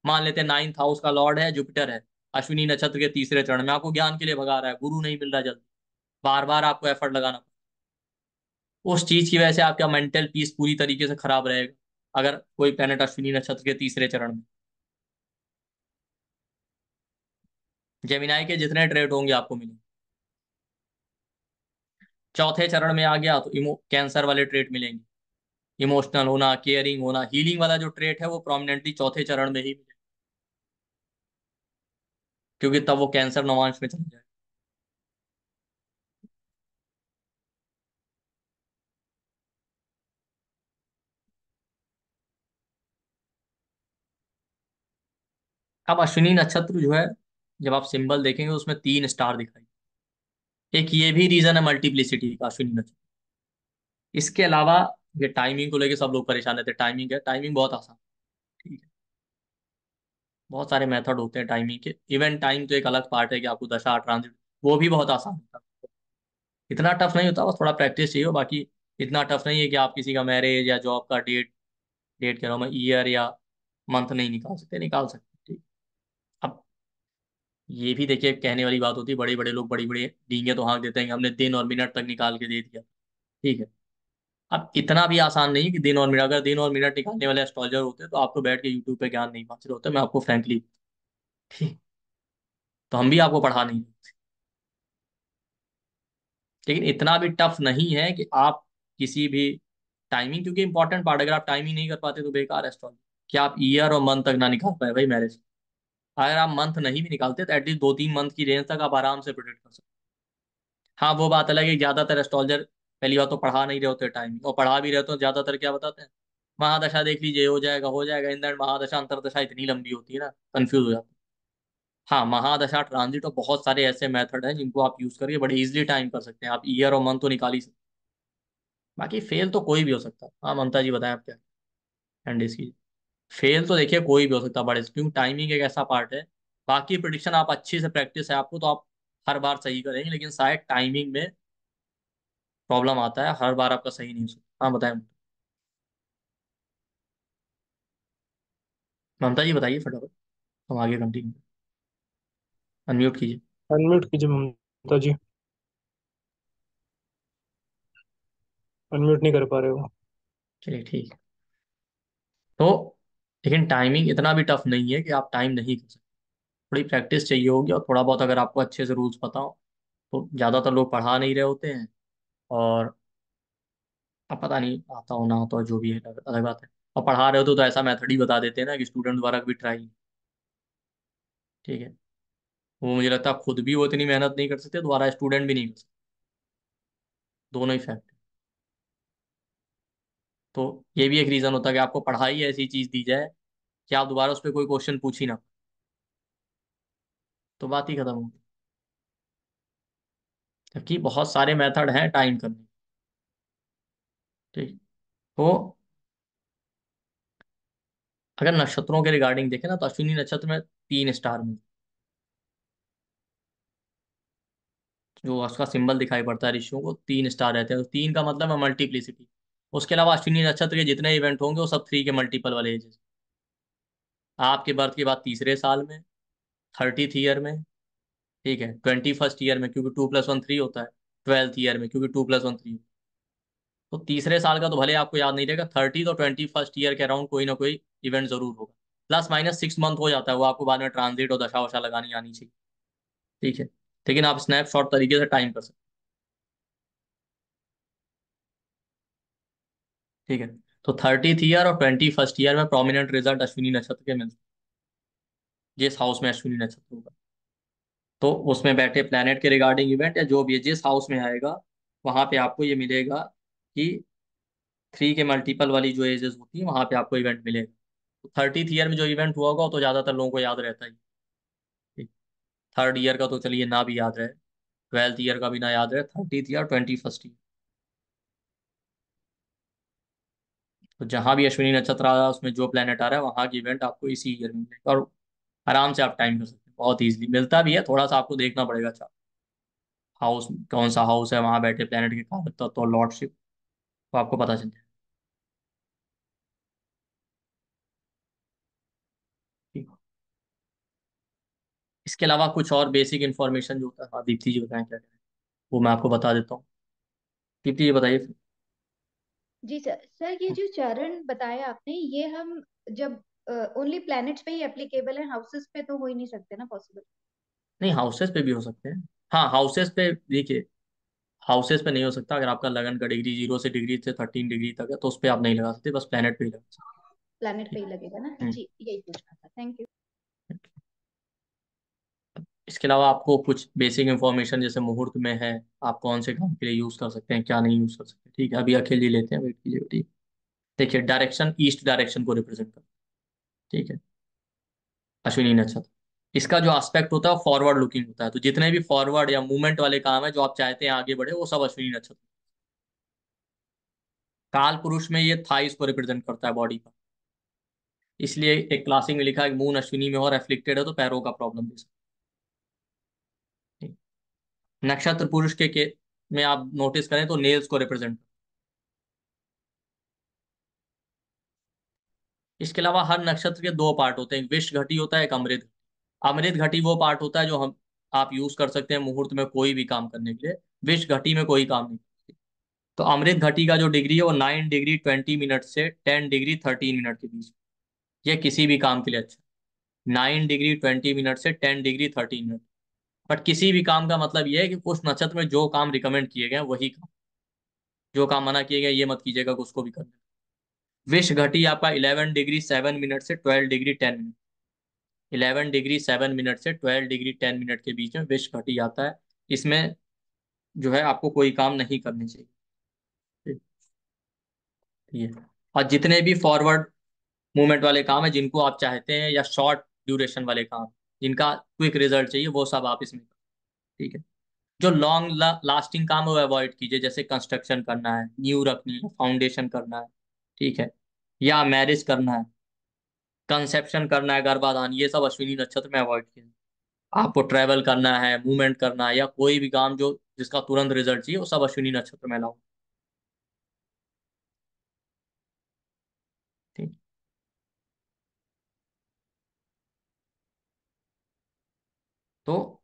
मान लेते हैं 9th हाउस का लॉर्ड है जुपिटर है, अश्विनी नक्षत्र के तीसरे चरण में, आपको ज्ञान के लिए भगा रहा है, गुरु नहीं मिल रहा जल्दी, बार बार आपको एफर्ट लगाना, उस चीज की वजह से आपका मेंटल पीस पूरी तरीके से खराब रहेगा। अगर कोई प्लेनेट अश्विनी नक्षत्र के तीसरे चरण में, जेमिनाई के जितने ट्रेट होंगे आपको मिलेंगे। चौथे चरण में आ गया तो कैंसर वाले ट्रेट मिलेंगे, इमोशनल होना, केयरिंग होना, हीलिंग वाला जो ट्रेट है वो प्रोमिनेंटली चौथे चरण में ही मिलेगा, क्योंकि तब वो कैंसर नवांश में चला जाएगा। अब अश्विनी नक्षत्र जो है, जब आप सिंबल देखेंगे उसमें 3 स्टार दिखाई। एक ये भी रीजन है मल्टीप्लिसिटी का अश्विनी नक्षत्र। इसके अलावा ये टाइमिंग को लेके सब लोग परेशान रहते हैं। टाइमिंग है, टाइमिंग बहुत आसान। ठीक है, बहुत सारे मेथड होते हैं टाइमिंग के। इवेंट टाइम तो एक अलग पार्ट है कि आपको दशा ट्रांजिट, वो भी बहुत आसान होता है। इतना टफ नहीं होता, बस थोड़ा प्रैक्टिस चाहिए हो। बाकी इतना टफ नहीं है कि आप किसी का मैरिज या जॉब का डेट, डेट कह रहा हूँ मैं, ईयर या मंथ नहीं निकाल सकते, निकाल सकते। ठीक। अब ये भी देखिए कहने वाली बात होती है, बड़े बड़े लोग बड़ी बड़ी डींगे तो हाँक देते हैं कि हमने दिन और मिनट तक निकाल के दे दिया। ठीक है, अब इतना भी आसान नहीं है कि दिन और मिनट, अगर दिन और मिनट निकालने वाले एस्ट्रोलॉजर होते तो आपको बैठ के यूट्यूब पे ज्ञान नहीं पास होते, मैं आपको फ्रैंकली। ठीक, तो हम भी आपको पढ़ा नहीं सकते। लेकिन इतना भी टफ नहीं है कि आप किसी भी टाइमिंग, क्योंकि इंपॉर्टेंट पार्ट, अगर आप टाइमिंग नहीं कर पाते तो बेकार एस्ट्रोलॉजी। क्या आप ईयर और मंथ तक ना निकाल पाए भाई मैरिज? अगर आप मंथ नहीं भी निकालते तो एटलीस्ट 2-3 मंथ की रेंज तक आप आराम से प्रिडिक्ट कर सकते। हाँ, वो बात अलग है कि ज्यादातर एस्ट्रोलॉजर पहली बात तो पढ़ा नहीं रहे होते टाइमिंग, और पढ़ा भी रहे तो ज्यादातर क्या बताते हैं, महादशा देख लीजिए, हो जाएगा हो जाएगा। इन दैट महादशा अंतरदशा इतनी लंबी होती है ना, कंफ्यूज हो जाते हैं। हाँ, महादशा ट्रांजिट और बहुत सारे ऐसे मेथड हैं जिनको आप यूज करके बड़े इजीली टाइम कर सकते हैं। आप ईयर और मंथ तो निकाल ही सकते हैं। बाकी फेल तो कोई भी हो सकता है। हाँ ममता जी बताएं आप क्या एंड इसकी। फेल तो देखिए कोई भी हो सकता है बड़े, क्योंकि टाइमिंग एक ऐसा पार्ट है। बाकी प्रिडिक्शन आप अच्छी से प्रैक्टिस है आपको तो आप हर बार सही करेंगे, लेकिन शायद टाइमिंग में प्रॉब्लम आता है, हर बार आपका सही नहीं हो सकता। हाँ बताएं ममता जी, बताइए फटाफट, हम आगे कंटिन्यू। अनम्यूट कीजिए। अनम्यूट कीजिए ममता जी, अनम्यूट नहीं कर पा रहे हो। चलिए ठीक है। तो लेकिन टाइमिंग इतना भी टफ नहीं है कि आप टाइम नहीं कर सकते। थोड़ी प्रैक्टिस चाहिए होगी, और थोड़ा बहुत अगर आपको अच्छे से रूल्स पता हो। तो ज़्यादातर लोग पढ़ा नहीं रहे होते हैं, और अब पता नहीं आता हो ना आता हो, जो भी है अलग अलग बात है। और पढ़ा रहे हो तो ऐसा मेथड ही बता देते हैं ना कि स्टूडेंट द्वारा भी ट्राई। ठीक है, वो मुझे लगता है खुद भी वो इतनी मेहनत नहीं कर सकते, दोबारा स्टूडेंट भी नहीं कर सकते। दोनों ही फैक्ट है। तो ये भी एक रीज़न होता है कि आपको पढ़ाई ऐसी चीज़ दी जाए कि आप दोबारा उस पर कोई क्वेश्चन पूछ ही ना, तो बात ही खत्म होगी। जबकि बहुत सारे मेथड हैं टाइम करने के। ठीक। तो अगर नक्षत्रों के रिगार्डिंग देखें ना, तो अश्विनी नक्षत्र में 3 स्टार में जो उसका सिंबल दिखाई पड़ता है ऋषियों को, 3 स्टार रहते हैं। तो 3 का मतलब है मल्टीप्लिसिटी। उसके अलावा अश्विनी नक्षत्र के जितने इवेंट होंगे वो सब 3 के मल्टीपल वाले एजेस। आपके बर्थ के बाद तीसरे साल में, 30th ईयर में, ठीक है, 21st ईयर में क्योंकि 2+1 3 होता है, 12th ईयर में क्योंकि 2+1 3। तो तीसरे साल का तो भले आपको याद नहीं रहेगा, 30 और 21st ईयर के अराउंड कोई ना कोई इवेंट जरूर होगा। +- 6 मंथ हो जाता है, वो आपको बाद में ट्रांजिट और दशा वशा लगानी आनी चाहिए। ठीक है, लेकिन आप स्नैपशॉट तरीके से टाइम कर सकते हैं। ठीक है, तो 30th ईयर और 21st ईयर में प्रोमिनेंट रिजल्ट अश्विनी नक्षत्र के मिलते हैं, जिस हाउस में अश्विनी नक्षत्र होगा। तो उसमें बैठे प्लैनेट के रिगार्डिंग इवेंट या जो भी है जिस हाउस में आएगा, वहां पे आपको ये मिलेगा कि 3 के मल्टीपल वाली जो एजेस होती है वहां पे आपको इवेंट मिलेगा। तो 30th ईयर में जो इवेंट हुआ होगा वो तो ज्यादातर लोगों को याद रहता ही। ठीक। 3rd ईयर का तो चलिए ना भी याद रहे, 12th ईयर का भी ना याद रहे, 30th ईयर 21st ईयर, तो जहां भी अश्विनी नक्षत्र आ रहा है उसमें जो प्लेनेट आ रहा है वहां की इवेंट आपको इसी ईयर में मिलेगा, और आराम से आप टाइम कर सकते हैं। बहुत इजीली मिलता भी है, थोड़ा सा आपको देखना पड़ेगा। अच्छा, हाउस कौन सा हाउस है, वहां बैठे प्लेनेट के कारक तत्व और लॉर्डशिप, तो आपको पता चल जाए। ठीक। इसके अलावा कुछ और बेसिक इन्फॉर्मेशन जो होता है, हाँ दीप्ति जी बताएं क्या क्या है, वो मैं आपको बता देता हूँ। दीप्ति जी बताइए फिर। जी सर। सर ये जो चरण बताया आपने, ये हम जब ओनली प्लैनेट्स पे ही एप्लीकेबल है, हाउसेस पे तो हो ही नहीं सकते ना पॉसिबल? नहीं, हाउसेस पे भी हो सकते हैं। हाँ हाउसेस पे देखिए, हाउसेस पे नहीं हो सकता। अगर आपका लगन का डिग्री 0 से 13 डिग्री तक है तो उस पर आप नहीं लगा सकते, बस प्लेनेट पे ही लगा सकते। प्लैनेट पे ठीक। ही लगेगा ना हम्म। जी, यही पूछना था। Thank you. इसके अलावा आपको कुछ बेसिक इंफॉर्मेशन जैसे मुहूर्त में है, आप कौन से काम के लिए यूज कर सकते हैं, क्या नहीं यूज कर सकते। ठीक है, अभी अखिल जी लेते हैं, वेट कीजिए। ठीक। देखिए डायरेक्शन ईस्ट डायरेक्शन को रिप्रेजेंट करता है। ठीक है, अश्विनी नक्षत्र। इसका जो एस्पेक्ट होता है वो फॉरवर्ड लुकिंग होता है, तो जितने भी फॉरवर्ड या मूवमेंट वाले काम है जो आप चाहते हैं आगे बढ़े, वो सब अश्विनी नक्षत्र। काल पुरुष में ये थाइस को रिप्रेजेंट करता है, बॉडी का। इसलिए एक क्लासिक में लिखा है मून अश्विनी में और एफ्लिक्टेड है तो पैरों का प्रॉब्लम दे सकता है। नक्षत्र पुरुष के में आप नोटिस करें तो नेल्स को रिप्रेजेंट। इसके अलावा हर नक्षत्र के दो पार्ट होते हैं, एक विष घटी होता है, एक अमृत। अमृत घटी वो पार्ट होता है जो हम आप यूज कर सकते हैं मुहूर्त में कोई भी काम करने के लिए। विष घटी में कोई काम नहीं। तो अमृत घटी का जो डिग्री है वो 9 डिग्री 20 मिनट से 10 डिग्री 13 मिनट के बीच। ये किसी भी काम के लिए अच्छा। 9 डिग्री 20 मिनट से 10 डिग्री 13 मिनट। बट किसी भी काम का मतलब ये है कि उस नक्षत्र में जो काम रिकमेंड किए गए हैं वही काम। जो काम मना किए गए ये मत कीजिएगा कि उसको भी करना। विष घटी आपका 11 डिग्री 7 मिनट से 12 डिग्री 10 मिनट। 11 डिग्री 7 मिनट से 12 डिग्री 10 मिनट के बीच में विष घटी आता है। इसमें जो है आपको कोई काम नहीं करने चाहिए। ठीक है। और जितने भी फॉरवर्ड मूवमेंट वाले काम है जिनको आप चाहते हैं, या शॉर्ट ड्यूरेशन वाले काम जिनका क्विक रिजल्ट चाहिए, वो सब आप इसमें करें। ठीक है। जो लॉन्ग लास्टिंग काम है वो अवॉइड कीजिए, जैसे कंस्ट्रक्शन करना है, न्यू रखनी है, फाउंडेशन करना है। ठीक है। या मैरिज करना है, कंसेप्शन करना है, गर्भाधान, ये सब अश्विनी नक्षत्र में अवॉइड कीजिए। आपको ट्रैवल करना है, मूवमेंट करना है, या कोई भी काम जो जिसका तुरंत रिजल्ट चाहिए, वो सब अश्विनी नक्षत्र में लाओ। ठीक। तो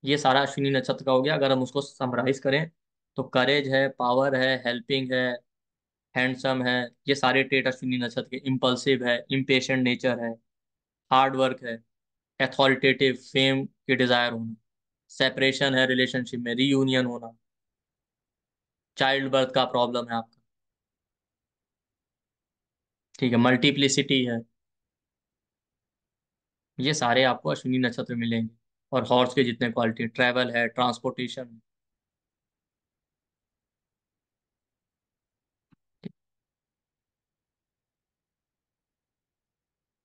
ये सारा अश्विनी नक्षत्र का हो गया। अगर हम उसको समराइज करें तो करेज है, पावर है, हेल्पिंग है, हैंडसम है, ये सारे ट्रेट अश्विनी नक्षत्र के। इम्पल्सिव है, इम्पेशेंट नेचर है, हार्ड वर्क है, अथॉरिटेटिव, फेम के डिजायर होना, सेपरेशन है रिलेशनशिप में, रीयूनियन होना, चाइल्ड बर्थ का प्रॉब्लम है आपका। ठीक है। मल्टीप्लिसिटी है। ये सारे आपको अश्विनी नक्षत्र में मिलेंगे। और हॉर्स के जितने क्वालिटी, ट्रैवल है, ट्रांसपोर्टेशन।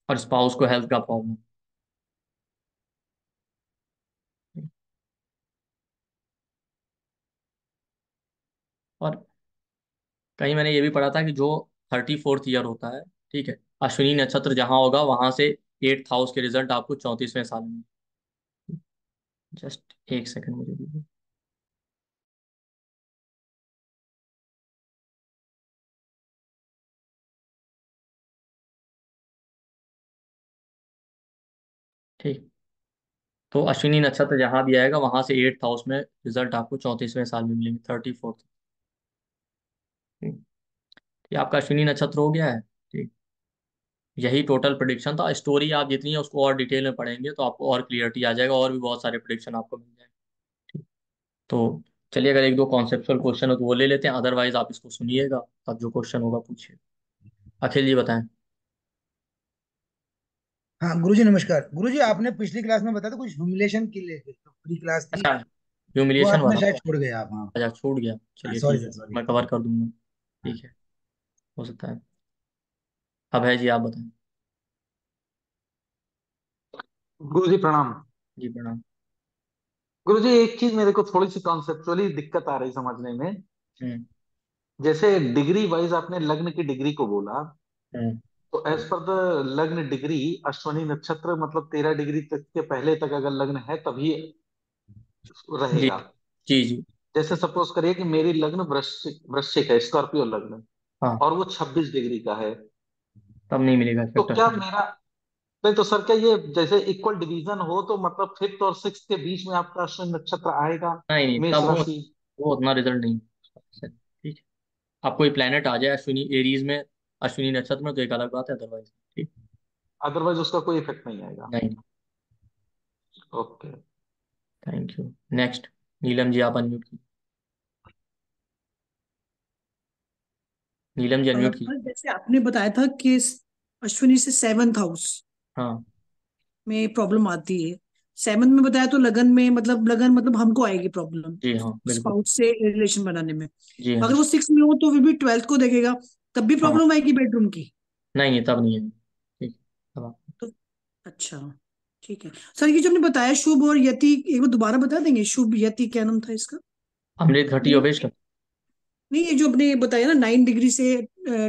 और स्पाउस को हेल्थ का प्रॉब्लम। और कहीं मैंने ये भी पढ़ा था कि जो 34th ईयर होता है, ठीक है, अश्विनी नक्षत्र जहां होगा वहां से 8th हाउस के रिजल्ट आपको 34वें साल में। जस्ट एक सेकंड मुझे दीजिए। ठीक। तो अश्विनी नक्षत्र जहां भी आएगा वहां से 8th हाउस में रिजल्ट आपको 34वें साल में मिलेंगे, 34th। ये आपका अश्विनी नक्षत्र हो गया है। ठीक। यही टोटल प्रिडिक्शन था। स्टोरी आप जितनी है उसको और डिटेल में पढ़ेंगे तो आपको और क्लियरिटी आ जाएगा, और भी बहुत सारे प्रिडिक्शन आपको मिल जाएंगे। ठीक। तो चलिए, अगर एक दो कॉन्सेप्चुअल क्वेश्चन हो तो वो ले लेते हैं, अदरवाइज आप इसको सुनिएगा, तब जो क्वेश्चन होगा पूछिए। अखिल जी बताएं। हाँ गुरुजी नमस्कार। गुरुजी आपने पिछली क्लास में बताया था कुछ ह्यूमिलेशन के लिए, तो फ्री क्लास थी अच्छा, वो ह्यूमिलिएशन आपने वाला। शायद छोड़ गया आप। हाँ अच्छा, छूट गया, हाँ, चलिए सॉरी ठीक सर है, सॉरी। मैं कवर कर दूंगा। हाँ। ठीक है, हो सकता है। अब है जी, आप बताएं। गुरु जी प्रणाम। जी प्रणाम। गुरु जी एक चीज मेरे को थोड़ी सी कॉन्सेप्चुअली दिक्कत आ रही समझने में। हम्म। जैसे डिग्री वाइज आपने लग्न की डिग्री को बोला, हम्म। तो एज पर द लग्न डिग्री अश्विनी नक्षत्र मतलब 13 डिग्री तक के पहले तक अगर लग्न है तभी जी रहेगा। जी जी। जैसे सपोज करिए कि मेरी लग्न वृश्चिक वृश्चिक है, स्कॉर्पियो लग्न, हाँ, और वो 26 डिग्री का है। तब नहीं मिलेगा तो इफेक्ट क्या अश्विनी। मेरा, नहीं तो सर क्या ये जैसे इक्वल डिवीजन हो तो मतलब फिफ्थ और सिक्स के बीच में आपका अश्विनी नक्षत्र आएगा, नहीं नहीं, मेष तब राशि। वो उतना रिजल्ट नहीं होगा। ठीक है। आप कोई प्लेनेट आ जाए अश्विनी एरीज में, अश्विनी नक्षत्र में, तो एक अलग बात है, अदरवाइज ठीक। अदरवाइज उसका कोई इफेक्ट नहीं आएगा। नहीं। Okay. Thank you. Next, Neelam ji आप अनम्यूट कीजिए। नीलम जी अनम्यूट कीजिए। जैसे आपने बताया था कि अश्विनी से सेवन्थ हाउस हाँ में प्रॉब्लम आती है। सेवन्थ में बताया तो लगन में, मतलब लगन मतलब हमको आएगी प्रॉब्लम जी, हाँ बिल्कुल। स्पाउस से रिलेशन बनाने में। जी हाँ। अगर वो सिक्स में हो तो फिर भी ट्वेल्थ को देखेगा, तब भी हाँ, प्रॉब्लम आएगी बेडरूम की। नहीं नहीं, तब नहीं है। ठीक है, तब आप। तो अच्छा, ठीक है सर। ये जो आपने बताया शुभ और यति, एक बार दोबारा बता देंगे? शुभ यति क्या नाम था इसका? अमृत घटी ये अवेश का। नहीं, ये जो आपने बताया ना 9 डिग्री से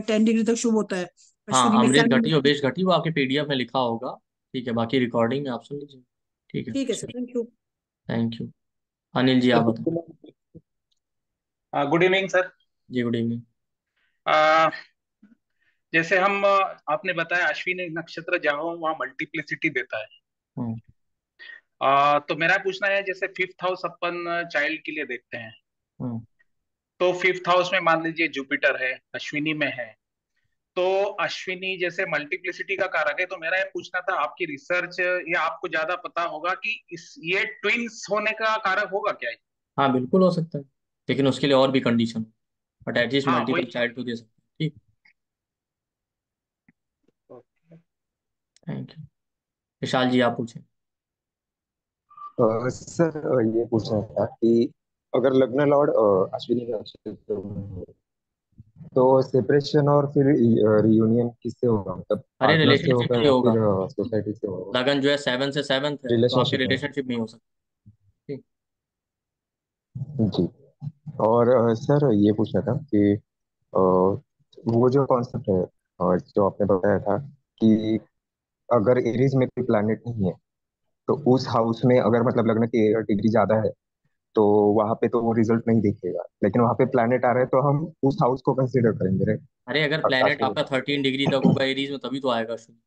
10 डिग्री तक शुभ होता है, हाँ, अश्विनी में अमृत घटी 7 डिग्री। अवेश घटी वो आपके पीडीएफ में लिखा होगा। ठीक है, बाकी रिकॉर्डिंग में आप सुन लीजिए। ठीक है, ठीक है sir, thank you. Thank you. Anil ji, आप बताएं। Good evening sir. जी, गुड इवनिंग। जैसे हम आपने बताया अश्विनी नक्षत्र जहाँ हो वहाँ मल्टीप्लिसिटी देता है। हम्म। तो मेरा पूछना है, जैसे फिफ्थ हाउस अपन चाइल्ड के लिए देखते हैं, हम्म। तो फिफ्थ हाउस में मान लीजिए जुपिटर है, अश्विनी में है, तो अश्विनी जैसे मल्टीप्लिसिटी का कारक है, तो मेरा ये पूछना था आपकी रिसर्च या आपको ज्यादा पता होगा कि इस ये ट्विंस होने का कारक होगा क्या ये? हाँ, बिल्कुल हो सकता है, लेकिन उसके लिए और भी कंडीशन, बट एटलीस्ट हाँ मल्टीपल वही। चाइल्ड तो दे सकते हैं। ठीक। Thank you. विशाल जी, आप पूछें। सर ये पूछना था कि अगर लग्न लॉर्ड अश्विनी नक्षत्र में हो तो सेपरेशन और फिर रियूनियन किससे होगा, मतलब अरे, पार्टनर से रिलेशनशिप होगा नहीं या होगा। फिर सोसाइटी से होगा? लगन जो है 7 से 7 है, तो आपके रिलेशनशिप में। रिलेशनशिप नहीं हो सकते। ठीक। जी। और सर ये पूछना था कि वो जो कॉन्सेप्ट है जो आपने बताया था कि अगर एरीज में कोई प्लैनेट नहीं है तो उस हाउस में अगर मतलब लग्न की डिग्री ज्यादा है तो वहां पे तो वो रिजल्ट नहीं दिखेगा, लेकिन वहां पे प्लैनेट आ रहे हैं तो हम उस हाउस को कंसीडर करेंगे, राइट? अरे, अगर प्लेनेट अश्विनी। आपका 13 डिग्री तक होगा एरीज में, तभी तो आएगा शुरू।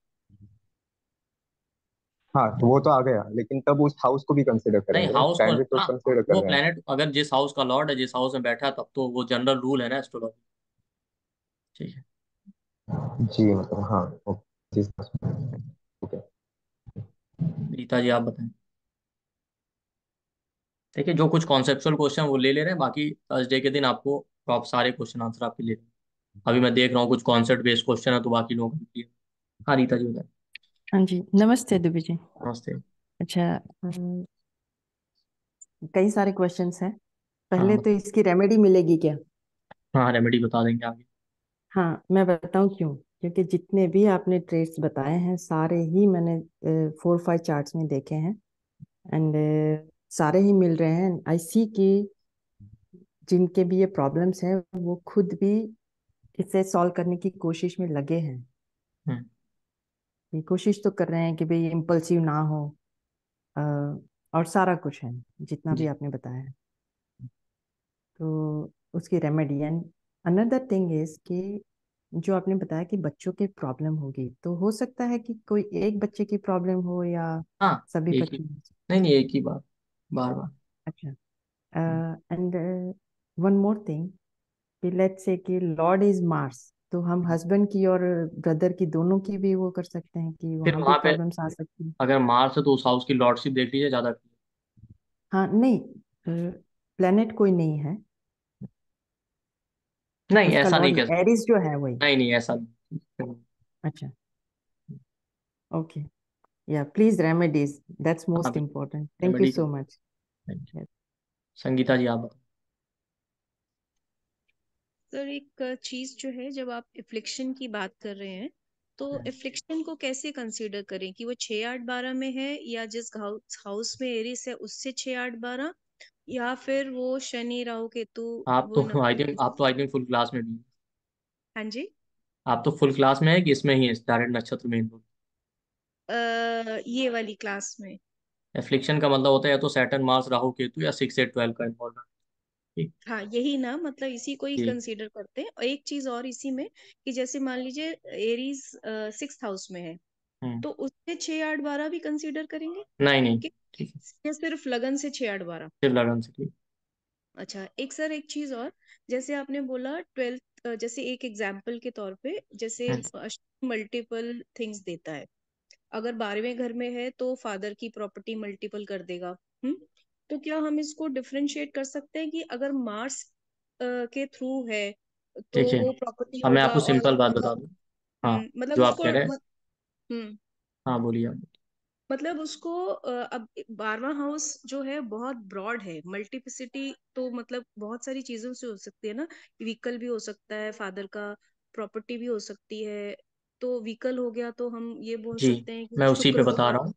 हाँ तो वो तो आ गया, लेकिन तब उस हाउस को भी कंसीडर नहीं, करेंगे, राइट? हाउस को। प्लैनेट तो हाँ, कंसीडर कर वो रहे हैं। प्लेनेट अगर जिस हाउस का लॉर्ड है, जिस हाउस में बैठा है, तब तो वो जनरल रूल है ना एस्ट्रोलॉजी। ठीक है। जी मतलब हाँ, ओके। ओके। रीता जी, आप बताएं। देखिए, जो कुछ कॉन्सेप्चुअल क्वेश्चन वो ले रहे हैं, बाकी थर्सडे के दिन आपको प्रॉप सारे क्वेश्चन आंसर आपके ले रहे हैं। अभी मैं देख रहा हूँ कुछ कॉन्सेप्ट बेस्ड क्वेश्चन है, तो बाकी लोगों को क्लियर। हाँ, रीता जी बताएं। हाँ जी, नमस्ते दुबे जी। नमस्ते। अच्छा, कई सारे क्वेश्चंस हैं। हाँ, पहले तो इसकी रेमेडी मिलेगी क्या? हाँ, रेमेडी बता देंगे आगे। हाँ, मैं बताऊं क्यों? क्योंकि जितने भी आपने ट्रेड्स बताए हैं सारे ही मैंने 4-5 चार्ट्स में देखे हैं, एंड सारे ही मिल रहे हैं। आई सी कि जिनके भी ये प्रॉब्लम्स हैं वो खुद भी इसे सॉल्व करने की कोशिश में लगे हैं। हम्म। ये कोशिश तो कर रहे हैं कि भाई इम्पल्सिव ना हो, अ, और सारा कुछ है जितना भी जी। आपने बताया है। तो उसकी remedy and another thing is कि जो आपने बताया कि बच्चों की प्रॉब्लम होगी, तो हो सकता है कि कोई एक बच्चे की प्रॉब्लम हो या हाँ, सभी एक ही। बच्चे। नहीं, नहीं, एक ही बार, बार बार। अच्छा, एंड वन मोर थिंग कि लेट्स से कि लॉर्ड इज मार्स, तो हम हस्बैंड की और ब्रदर की दोनों की भी वो कर सकते हैं कि फिर वहां भी वहां पे प्रॉब्लम्स आ सकती हैं। अगर मार्स है तो उस हाउस की लॉर्डशिप देख लीजिए, ज्यादा clear। हाँ नहीं, प्लेनेट कोई नहीं है, नहीं, उसका ऐसा नहीं लॉर्ड कह सकते। एरिस जो है वही। नहीं, नहीं, ऐसा नहीं। अच्छा, ओके, या प्लीज रेमेडीज, दैट्स हाँ, मोस्ट बिल्कुल। इम्पोर्टेंट, थैंक यू रेमेडी सो कर। मच। संगीता जी, आप बताओ। सर, एक चीज जो है, जब आप इफ्लिक्शन की बात कर रहे हैं, तो इफ्लिक्शन को कैसे कंसीडर करें कि वो 6 8 12 में है, या जिस हाउस में एरिस है उससे 6 8 12, या फिर वो शनि राहु केतु आप वो तो आई नंबर थिंक आप तो आई थिंक फुल क्लास में भी हैं। हाँ जी। आप तो फुल क्लास में है कि इसमें ही है, डायरेक्ट नक्षत्र में इनवॉल्व? ये वाली क्लास में। एफ्लिक्शन का मतलब होता है या तो सैटर्न मार्स राहु केतु, या 6 8 12 का इन्वॉल्व है। ठीक। हाँ, यही ना, मतलब इसी को ही जी। कंसीडर करते हैं। और एक चीज और इसी में, कि जैसे मान लीजिए एरीज 6th हाउस में है, हम्म। तो उससे 6 8 12 भी कंसीडर करेंगे नहीं, नहीं। कि ठीक है। या सिर्फ लगन से 6 8 12? सिर्फ लगन से। ठीक। अच्छा, एक सर, एक चीज और, जैसे आपने बोला 12th, जैसे एक एग्जाम्पल के तौर पे, जैसे हम्म। मल्टीपल थिंग्स देता है। अगर 12वें घर में है तो फादर की प्रॉपर्टी मल्टीपल कर देगा। हम्म। तो क्या हम इसको डिफरेंशिएट कर सकते हैं कि अगर मार्स के थ्रू है तो ठीक है, वो प्रॉपर्टी अब मैं होगा, आपको और सिंपल बात बता दूं। हाँ, मतलब जो आप उसको कह रहे हैं। हम्म हाँ, बोलिए आप। मतलब उसको अब 12वां हाउस जो है बहुत ब्रॉड है, मल्टीप्लिसिटी तो मतलब बहुत सारी चीजों से हो सकती है ना, व्हीकल भी हो सकता है फादर का, प्रॉपर्टी भी हो सकती है, तो वीकल हो गया तो हम ये बोल जी, सकते हैं कि मैं उसी पे शुक्र हो बता गया। रहा हूँ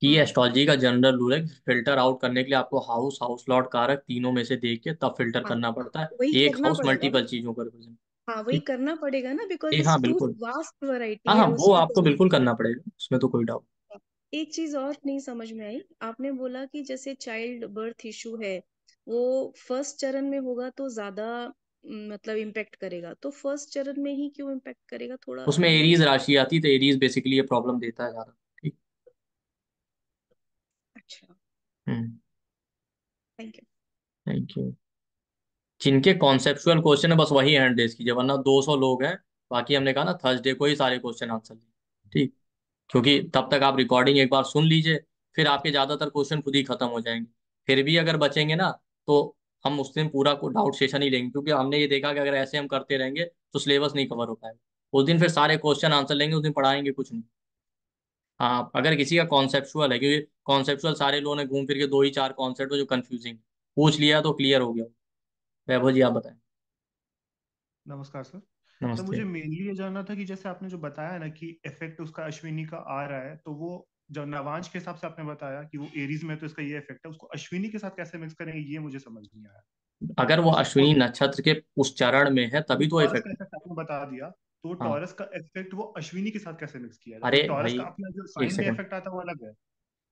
कि ये एस्ट्रोलॉजी का जनरल रूल है। फिल्टर आउट करने के लिए आपको हाउस, हाउस लॉर्ड, कारक तीनों में से देख के तब फिल्टर हाँ, करना पड़ता है। वही एक करना हाउस पड़ेगा ना। मल्टीपल चीजों को रिप्रेजेंट। हाँ, वही ठीक। करना पड़ेगा ना, बिकॉज जी हाँ इट्स टू बिल्कुल। वास्ट हाँ वैरायटी हाँ, है वो उसमें आपको तो। बिल्कुल करना पड़ेगा, उसमें तो कोई डाउट। एक चीज और नहीं समझ में आई, आपने बोला कि जैसे चाइल्ड बर्थ इशू है वो फर्स्ट चरण में होगा तो ज्यादा मतलब इम्पेक्ट करेगा, तो फर्स्ट चरण में ही क्यों इम्पेक्ट करेगा, थोड़ा उसमें मुझे। एरीज राशि आती है, तो एरीज बेसिकली ये प्रॉब्लम देता है ज्यादा। ठीक। अच्छा, हम्म। Thank you. Thank you. जिनके कॉन्सेप्चुअल क्वेश्चन है बस वही हैंड रेज कीजिए, वरना 200 लोग हैं। बाकी हमने कहा ना थर्सडे को ही सारे क्वेश्चन आंसर लिए। ठीक। क्योंकि तब तक आप रिकॉर्डिंग एक बार सुन लीजिए, फिर आपके ज्यादातर क्वेश्चन खुद ही खत्म हो जाएंगे। फिर भी अगर बचेंगे ना, तो हम उस दिन पूरा को डाउट सेशन ही लेंगे, क्योंकि हमने ये देखा कि अगर ऐसे हम करते रहेंगे तो सिलेबस नहीं कवर हो पाएगा। उस दिन फिर सारे क्वेश्चन आंसर लेंगे, उस दिन पढ़ाएंगे कुछ नहीं। हाँ, अगर किसी का कॉन्सेप्चुअल है, क्योंकि कॉन्सेप्चुअल सारे लोगों ने घूम फिर के दो ही चार कॉन्सेप्ट जो कंफ्यूजिंग पूछ लिया तो क्लियर हो गया। वैभव जी आप बताएं। नमस्कार सर। सर नमस्ते। मुझे मेनली ये जानना था कि जैसे आपने जो बताया ना कि इफेक्ट उसका अश्विनी का आ रहा है, तो वो जो नवांश के हिसाब से आपने बताया कि वो एरीज में, तो इसका ये इफेक्ट है, उसको अश्विनी के साथ कैसे मिक्स करेंगे ये मुझे समझ नहीं आया। अगर वो जैसे अश्विनी नक्षत्र के उस चरण में है वो तभी तो टॉरस इफेक्ट का है। इफेक्ट आपने बता दिया, तो हाँ। टॉरस का इफेक्ट वो अश्विनी के साथ कैसे मिक्स किया जाए, अरे क्योंकि टॉरस भाई, का अपना जो एक साइन में सेकंड। इफेक्ट आता है वो अलग है।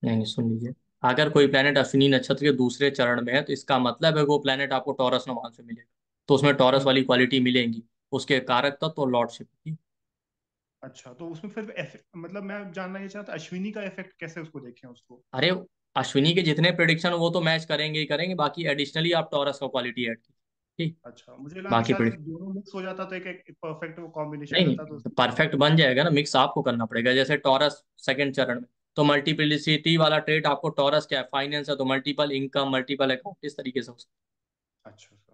नहीं नहीं, सुन लीजिए। अगर कोई प्लेनेट अश्विनी नक्षत्र के दूसरे चरण में है तो इसका मतलब है वो प्लेनेट आपको टॉरस नवांश में मिलेगा, तो उसमें टॉरस हम्म। वाली क्वालिटी मिलेंगी। उसके कारक तत्व और लॉर्डशिप की। अच्छा, तो उसमें फिर मतलब मैं जानना ये चाहता अश्विनी का इफेक्ट कैसे उसको देखें उसको। अरे, अश्विनी के जितने प्रिडिक्शन वो तो मैच करेंगे ही करेंगे, बाकी एडिशनली आप टॉरस का क्वालिटी ऐड कीजिए। ठीक। अच्छा, मुझे लगा कि बाकी शायद प्रिडिक्शन दोनों मिक्स हो जाता तो एक परफेक्ट वो कॉम्बिनेशन नहीं रहता तो। नहीं, परफेक्ट बन जाएगा ना, मिक्स आपको करना पड़ेगा। जैसे टॉरस सेकंड चरण में, तो मल्टीप्लिसिटी वाला ट्रेट आपको टॉरस क्या है, फाइनेंस है, तो मल्टीपल इनकम, मल्टीपल अकाउंट, इस तरीके से हो सकता अच्छा सर। है।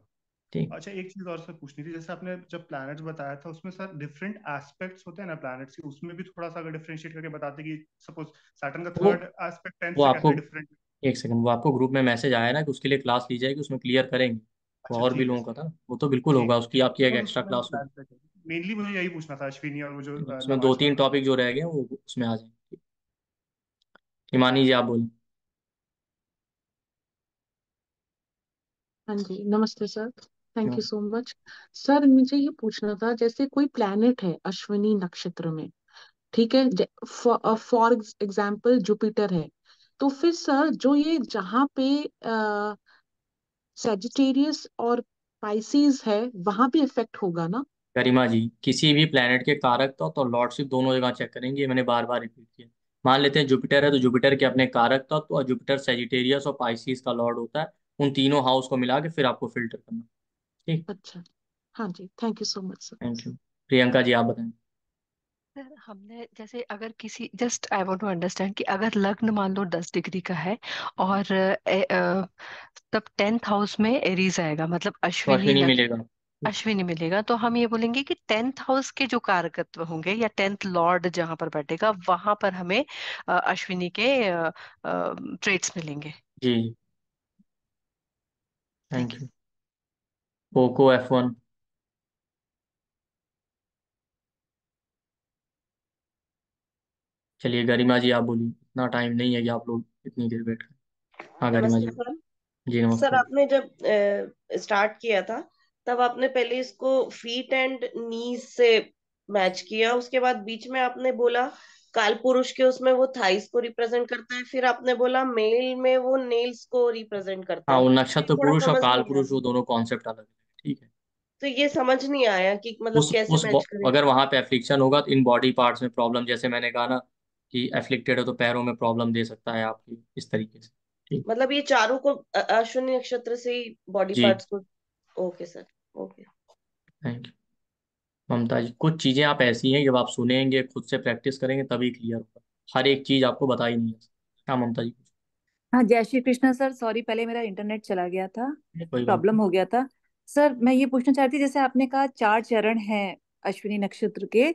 ठीक। अच्छा, एक चीज और सर पूछनी थी, जैसे आपने जब प्लैनेट्स बताया था उसमें सर डिफरेंट एस्पेक्ट्स होते हैं ना प्लैनेट्स के, उसमें भी थोड़ा सा अगर डिफरेंशिएट करके बताते कि सपोज सैटर्न का वो थर्ड एस्पेक्ट टेंथ वो से आपको कैसे डिफरेंट। एक सेकंड, वो आपको ग्रुप में मैसेज आया ना कि उसके लिए क्लास ली जाएगी, उसमें क्लियर करेंगे। वो अच्छा और भी ठीक है लोगों का सर। था, वो तो बिल्कुल ठीक होगा, है उसकी ठीक आपकी है, एक बस एक्स्ट्रा उसको मैंने क्लास होगी। प्लान पे मेनली मुझे यही पूछना था अश्विनी और वो जो उसमें दो नवांश तीन वाला। टॉपिक जो रह गए वो उसमें आ जाएंगे। हिमानी जी आप बोलिए। हाँ जी, नमस्ते सर। थैंक यू हाँ। सो मच। सर मुझे ये पूछना था, जैसे कोई प्लैनेट है अश्विनी नक्षत्र में, ठीक है, फॉर एग्जाम्पल जुपिटर है, तो फिर सर जो ये जहाँ पे सेजिटेरियस और पाइसेस है वहां भी इफेक्ट होगा ना? गरिमा जी, किसी भी प्लेनेट के कारक तत्व तो लॉर्डशिप दोनों जगह चेक करेंगे, ये मैंने बार बार रिपीट किया। मान लेते हैं जुपिटर है, तो जुपिटर के अपने कारक तत्व, और जुपिटर सेजिटेरियस और पाइसिस का लॉर्ड होता है, उन तीनों हाउस को मिला के फिर आपको फिल्टर करना। ठीक। अच्छा, हाँ जी, thank you so much sir. Thank you. Priyanka ji आप बताएं। सर हमने जैसे अगर किसी just I want to understand कि अगर लग्न मान लो 10 डिग्री का है और तब 10th हाउस में एरीज आएगा, मतलब तो अश्विनी मिलेगा। अश्विनी मिलेगा, तो हम ये बोलेंगे कि 10th हाउस के जो कारकत्व होंगे या 10th लॉर्ड जहां पर बैठेगा वहां पर हमें अश्विनी के ट्रेट्स मिलेंगे। जी। Thank thank you. Poco F1। चलिए गरिमा जी आप बोलिए, इतना टाइम नहीं है कि आप लोग इतनी देर बैठ कर। हाँ गरिमा नमस्ते जी। सर। जी सर नमस्ते। आपने जब स्टार्ट किया था तब आपने पहले इसको फीट एंड नीज से मैच किया, उसके बाद बीच में आपने बोला काल पुरुष के उसमें वो थाइस को रिप्रेजेंट करता है, फिर आपने बोला मेल में वो नेल्स को रिप्रेजेंट करता हाँ, है, वो तो ये नक्षत्र थोड़ा पुरुष और समझ काल नहीं पुरुष आया। वो दोनों कॉन्सेप्ट अलग है। ठीक है। तो ये समझ नहीं आया कि मतलब कैसे मैच करें। अगर वहां पे एफ्लिक्शन होगा तो इन बॉडी पार्ट्स में प्रॉब्लम, जैसे मैंने कहा ना कि एफ्लिक्टेड है तो पैरों में प्रॉब्लम दे सकता है आपकी, इस तरीके से। ठीक। मतलब ये चारों को अश्विनी नक्षत्र से ही बॉडी जी। पार्ट्स को। Okay sir. Okay. Thank you. Mamta ji, कुछ चीजें आप ऐसी हैं जब आप सुनेंगे खुद से प्रैक्टिस करेंगे तभी क्लियर होगा, हर एक चीज आपको बताई नहीं है। क्या ममता जी? हाँ, जय श्री कृष्णा सर। सॉरी, पहले मेरा इंटरनेट चला गया था, कोई बात प्रॉब्लम नहीं। हो गया था। सर मैं ये पूछना चाहती थी, जैसे आपने कहा 4 चरण हैं अश्विनी नक्षत्र के,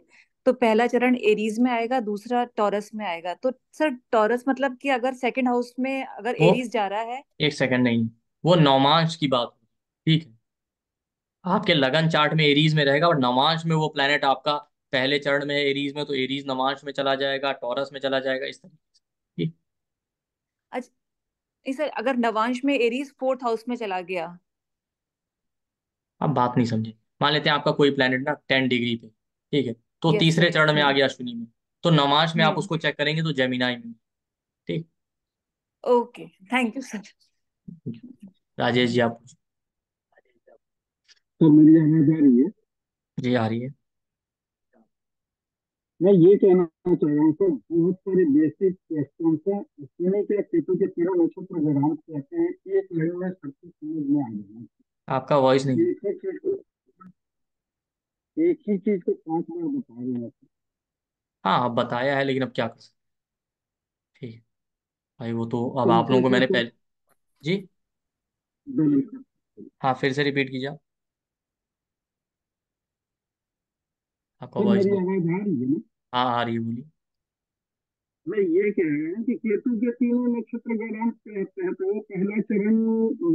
तो पहला चरण एरीज में आएगा, दूसरा टॉरस में आएगा, तो सर टॉरस मतलब कि अगर सेकंड हाउस में अगर वो एरीज जा रहा है। एक सेकंड, नहीं, वो नौमांश की बात होगी। ठीक है। आपके लगन चार्ट में एरीज में रहेगा और नौमांश में वो प्लेनेट आपका पहले चरण में एरीज में, तो एरीज नवांश में चला जाएगा, टॉरस में चला जाएगा, इस तरीके से। ठीक। अच्छा सर, अगर नवांश में एरीज फोर्थ हाउस में चला गया? आप बात नहीं समझे। मान लेते हैं आपका कोई प्लेनेट ना 10 डिग्री पे, ठीक है, तो यस तीसरे सर। चरण में आ गया अश्विनी में, तो नवांश में आप हम्म। उसको चेक करेंगे तो जेमिनाई में। ठीक। Okay, thank you sir. Rajesh ji आप पूछिए। तो मेरी आवाज आ रही है? जी आ रही है। मैं ये कहना चाह रहा हूँ सर, बहुत सारे बेसिक क्वेश्चन है, अश्विनी के केतु के 13 नक्षत्र ग्रहण कहते हैं, एक लाइन में सबको समझ में आ जाना। आपका वॉइस नहीं। एक ही चीज को 5 बार बता रहे हैं। हाँ आप बताया है, लेकिन अब क्या कर सकते। ठीक है भाई, वो तो अब आप लोगों को टेम्परेचर मैंने को पहले। जी। बदल हाँ फिर से रिपीट कीजिए आप। आपका सर, वॉइस मेरी बहुत। आवाज आ रही है ना? हाँ आ रही है, बोलिए। मैं ये कह रहा हूँ कि केतु के 3 नक्षत्र ग्रहण कहते हैं, तो वो पहला चरण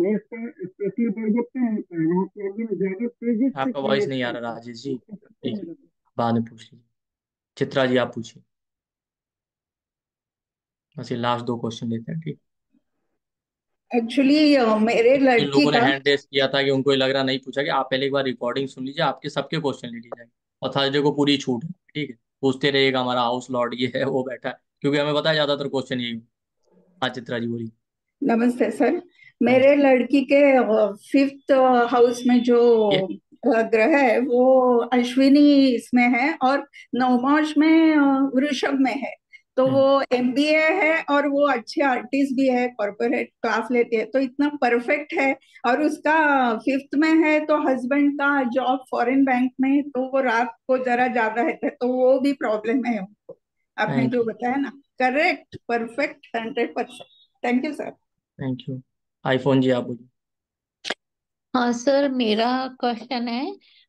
में इसका स्पेशली बढ़ जाते हैं, वहाँ प्रॉब्लम ज्यादा तेजी से आपका वॉइस क्रिएट नहीं आ रहा करता है। राजेश जी। ठीक है, बाद में पूछ लीजिए। चित्रा जी आप पूछिए। बस ये लास्ट 2 क्वेश्चन लेते हैं। ठीक। एक्चुअली मेरे इन लड़की लोगों ने का हैंड रेस किया था कि उनको ये लग रहा नहीं पूछा, कि आप पहले एक बार रिकॉर्डिंग सुन लीजिए, आपके सबके क्वेश्चन ले लिए जाएंगे, और थर्सडे को पूरी छूट है। ठीक है, पूछते रहिएगा हमारा हाउस लॉर्ड ये है वो बैठा है, क्योंकि हमें पता है ज्यादातर क्वेश्चन यही हों। हाँ चित्रा जी बोलिए। नमस्ते सर। मेरे नमस्ते। लड़की के 5th हाउस में जो ये ग्रह है वो अश्विनी इसमें है, और नवमांश में वृषभ में है। तो वो एमबीए है और वो अच्छे आर्टिस्ट भी है, कॉर्पोरेट क्लास लेती है, तो इतना परफेक्ट है। और उसका 5th में है, तो हस्बैंड का जॉब फॉरेन बैंक में है, तो वो रात को जरा ज्यादा है, तो वो भी प्रॉब्लम है उनको। आपने थैंक जो यू। बताया ना, correct, perfect, 100%। Thank you sir. Thank you. IPhone ji आप बोलिए। हाँ सर, मेरा क्वेश्चन है,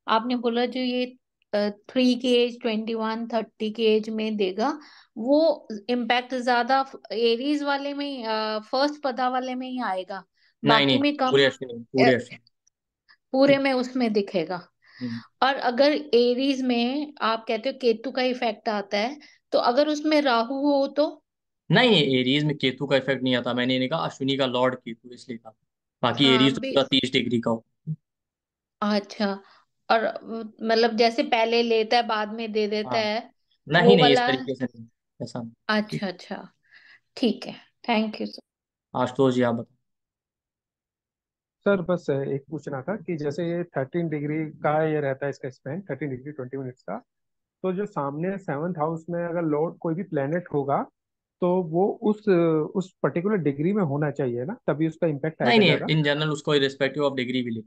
आपने बोला जो ये 3 के एज, 21, 30 के एज में देगा, वो इम्पैक्ट ज्यादा एरीज वाले में, फर्स्ट पदा वाले में ही आएगा, नहीं बाकी नहीं, में कम? पूरे अश्विनी, अ, पूरे अश्विनी। पूरे ठीक। में उसमें दिखेगा? हम्म। और अगर एरीज में आप कहते हो केतु का इफेक्ट आता है, तो अगर उसमें राहु हो तो? नहीं, एरीज में केतु का इफेक्ट नहीं आता, मैंने नहीं कहा, अश्विनी का लॉर्ड केतु इसलिए कहा। बाकी हाँ एरीज तो पूरा 30 डिग्री का हो। अच्छा। और मतलब जैसे पहले लेता है बाद में दे देता हाँ। है, नहीं वो नहीं, इस वाला? तरीके से नहीं, ऐसा नहीं। ठीक। अच्छा अच्छा, ठीक है, थैंक यू सर। आशुतोष जी आप बताओ। सर बस एक पूछना था कि जैसे ये 13 डिग्री का ये रहता है इसका स्पेन, 13 डिग्री 20 मिनट्स का, तो जो सामने 7th हाउस में अगर लॉर्ड कोई भी प्लेनेट होगा, तो वो उस पर्टिकुलर डिग्री में होना चाहिए ना, तभी उसका इम्पैक्ट नहीं आएगा नहीं, ज्यादा। इन जनरल उसको इरेस्पेक्टिव ऑफ डिग्री भी ले।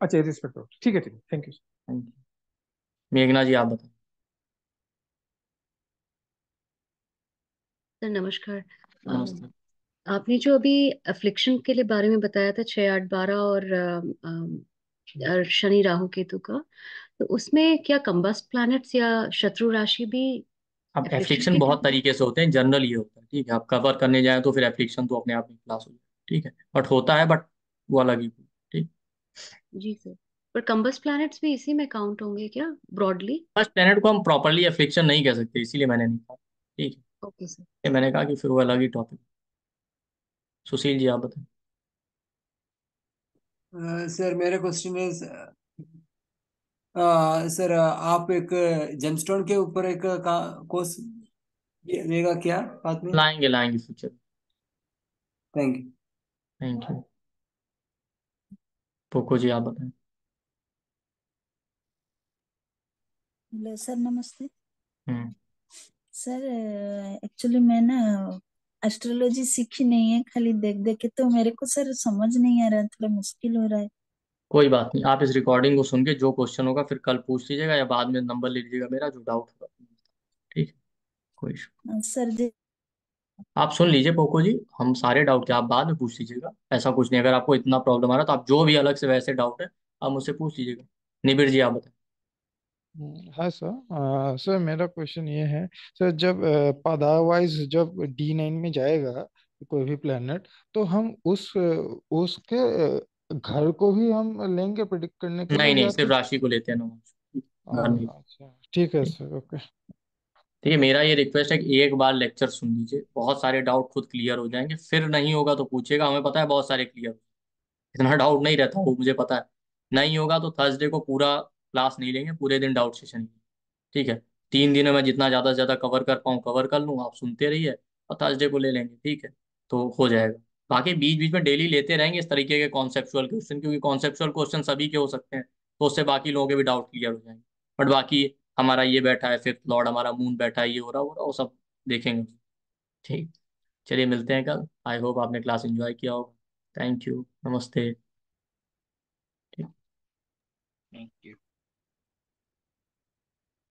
अच्छा, रिस्पेक्ट, ठीक है, थैंक यू। Thank you. मेघना जी आप बताओ। सर नमस्कार। नमस्ते। आपने जो अभी अफ्लिक्शन के लिए बारे में बताया था, 6, 8, 12 और शनि राहु केतु का, तो उसमें क्या कंबस्ट प्लैनेट्स या शत्रु राशि भी अब एफ्लिक्शन एफ्लिक्शन के बहुत लिए? तरीके से होते हैं, जनरल ये होता है। ठीक है, आप कवर करने जाए तो फिर एफ्लिक्शन तो अपने आप में क्लास हो जाए। ठीक है, बट होता है, बट वो अलग ही। ठीक। जी सर। पर कंबस्ट प्लैनेट्स भी इसी में काउंट होंगे क्या, ब्रॉडली? फर्स्ट प्लेनेट को हम प्रॉपरली एफ्लिक्शन नहीं कह सकते, इसीलिए मैंने नहीं कहा। ठीक है, ओके सर। ये मैंने कहा कि फिर वो अलग ही टॉपिक। सुशील जी आप बताएं। सर मेरा क्वेश्चन है, सर आप एक जेमस्टोन के ऊपर एक कोर्स देगा क्या बाद में? लाएंगे लाएंगे future. Thank you. Thank you. Poco ji आप बताएं। हेलो सर, नमस्ते। हम्म। सर एक्चुअली मैं ना एस्ट्रोलॉजी सीखी नहीं है, खाली देख देख के, तो मेरे को सर समझ नहीं आ रहा है, थोड़ा मुश्किल हो रहा है। कोई बात नहीं, आप इस रिकॉर्डिंग को सुन के जो क्वेश्चन होगा फिर कल पूछ लीजिएगा, या बाद में नंबर ले लीजिएगा मेरा, जो डाउट होगा। ठीक है, कोई इशू। सर जी। आप सुन लीजिए पोको जी, हम सारे डाउट के आप बाद में पूछ लीजिएगा, ऐसा कुछ नहीं। अगर आपको इतना प्रॉब्लम आ रहा है तो आप जो भी अलग से वैसे डाउट है आप मुझसे पूछ लीजिएगा। निबिर जी आप बताएं। हाँ सर। सर मेरा क्वेश्चन ये है, सर जब पदा वाइज जब D9 में जाएगा कोई भी प्लेनेट, तो हम उसके घर को भी हम लेंगे प्रिडिक्ट करने के नहीं लिए, नहीं, या सिर्फ फिर? राशि को लेते हैं नॉर्मल। अगर नहीं अच्छा ठीक है सर, ओके। ठीक है, मेरा ये रिक्वेस्ट है कि एक बार लेक्चर सुन लीजिए, बहुत सारे डाउट खुद क्लियर हो जाएंगे। फिर नहीं होगा तो पूछिएगा, हमें पता है बहुत सारे क्लियर, इतना डाउट नहीं रहता वो मुझे पता है। नहीं होगा तो थर्सडे को पूरा क्लास नहीं लेंगे, पूरे दिन डाउट सेशन लेंगे। ठीक है, 3 दिन में मैं जितना ज़्यादा से ज़्यादा कवर कर पाऊँ कवर कर लूँ, आप सुनते रहिए और थर्सडे को ले लेंगे। ठीक है, तो हो जाएगा। बाकी बीच बीच में डेली लेते रहेंगे इस तरीके के कॉन्सेप्चुअल क्वेश्चन, क्योंकि कॉन्सेप्चुअल क्वेश्चन सभी के हो सकते हैं, तो उससे बाकी लोगों के भी डाउट क्लियर हो जाएंगे। बट बाकी हमारा ये बैठा है फिफ्थ लॉर्ड, हमारा मून बैठा है, ये हो रहा वो सब देखेंगे। ठीक, चलिए मिलते हैं कल। आई होप आपने क्लास एंजॉय किया होगा। थैंक यू, नमस्ते। Thank you.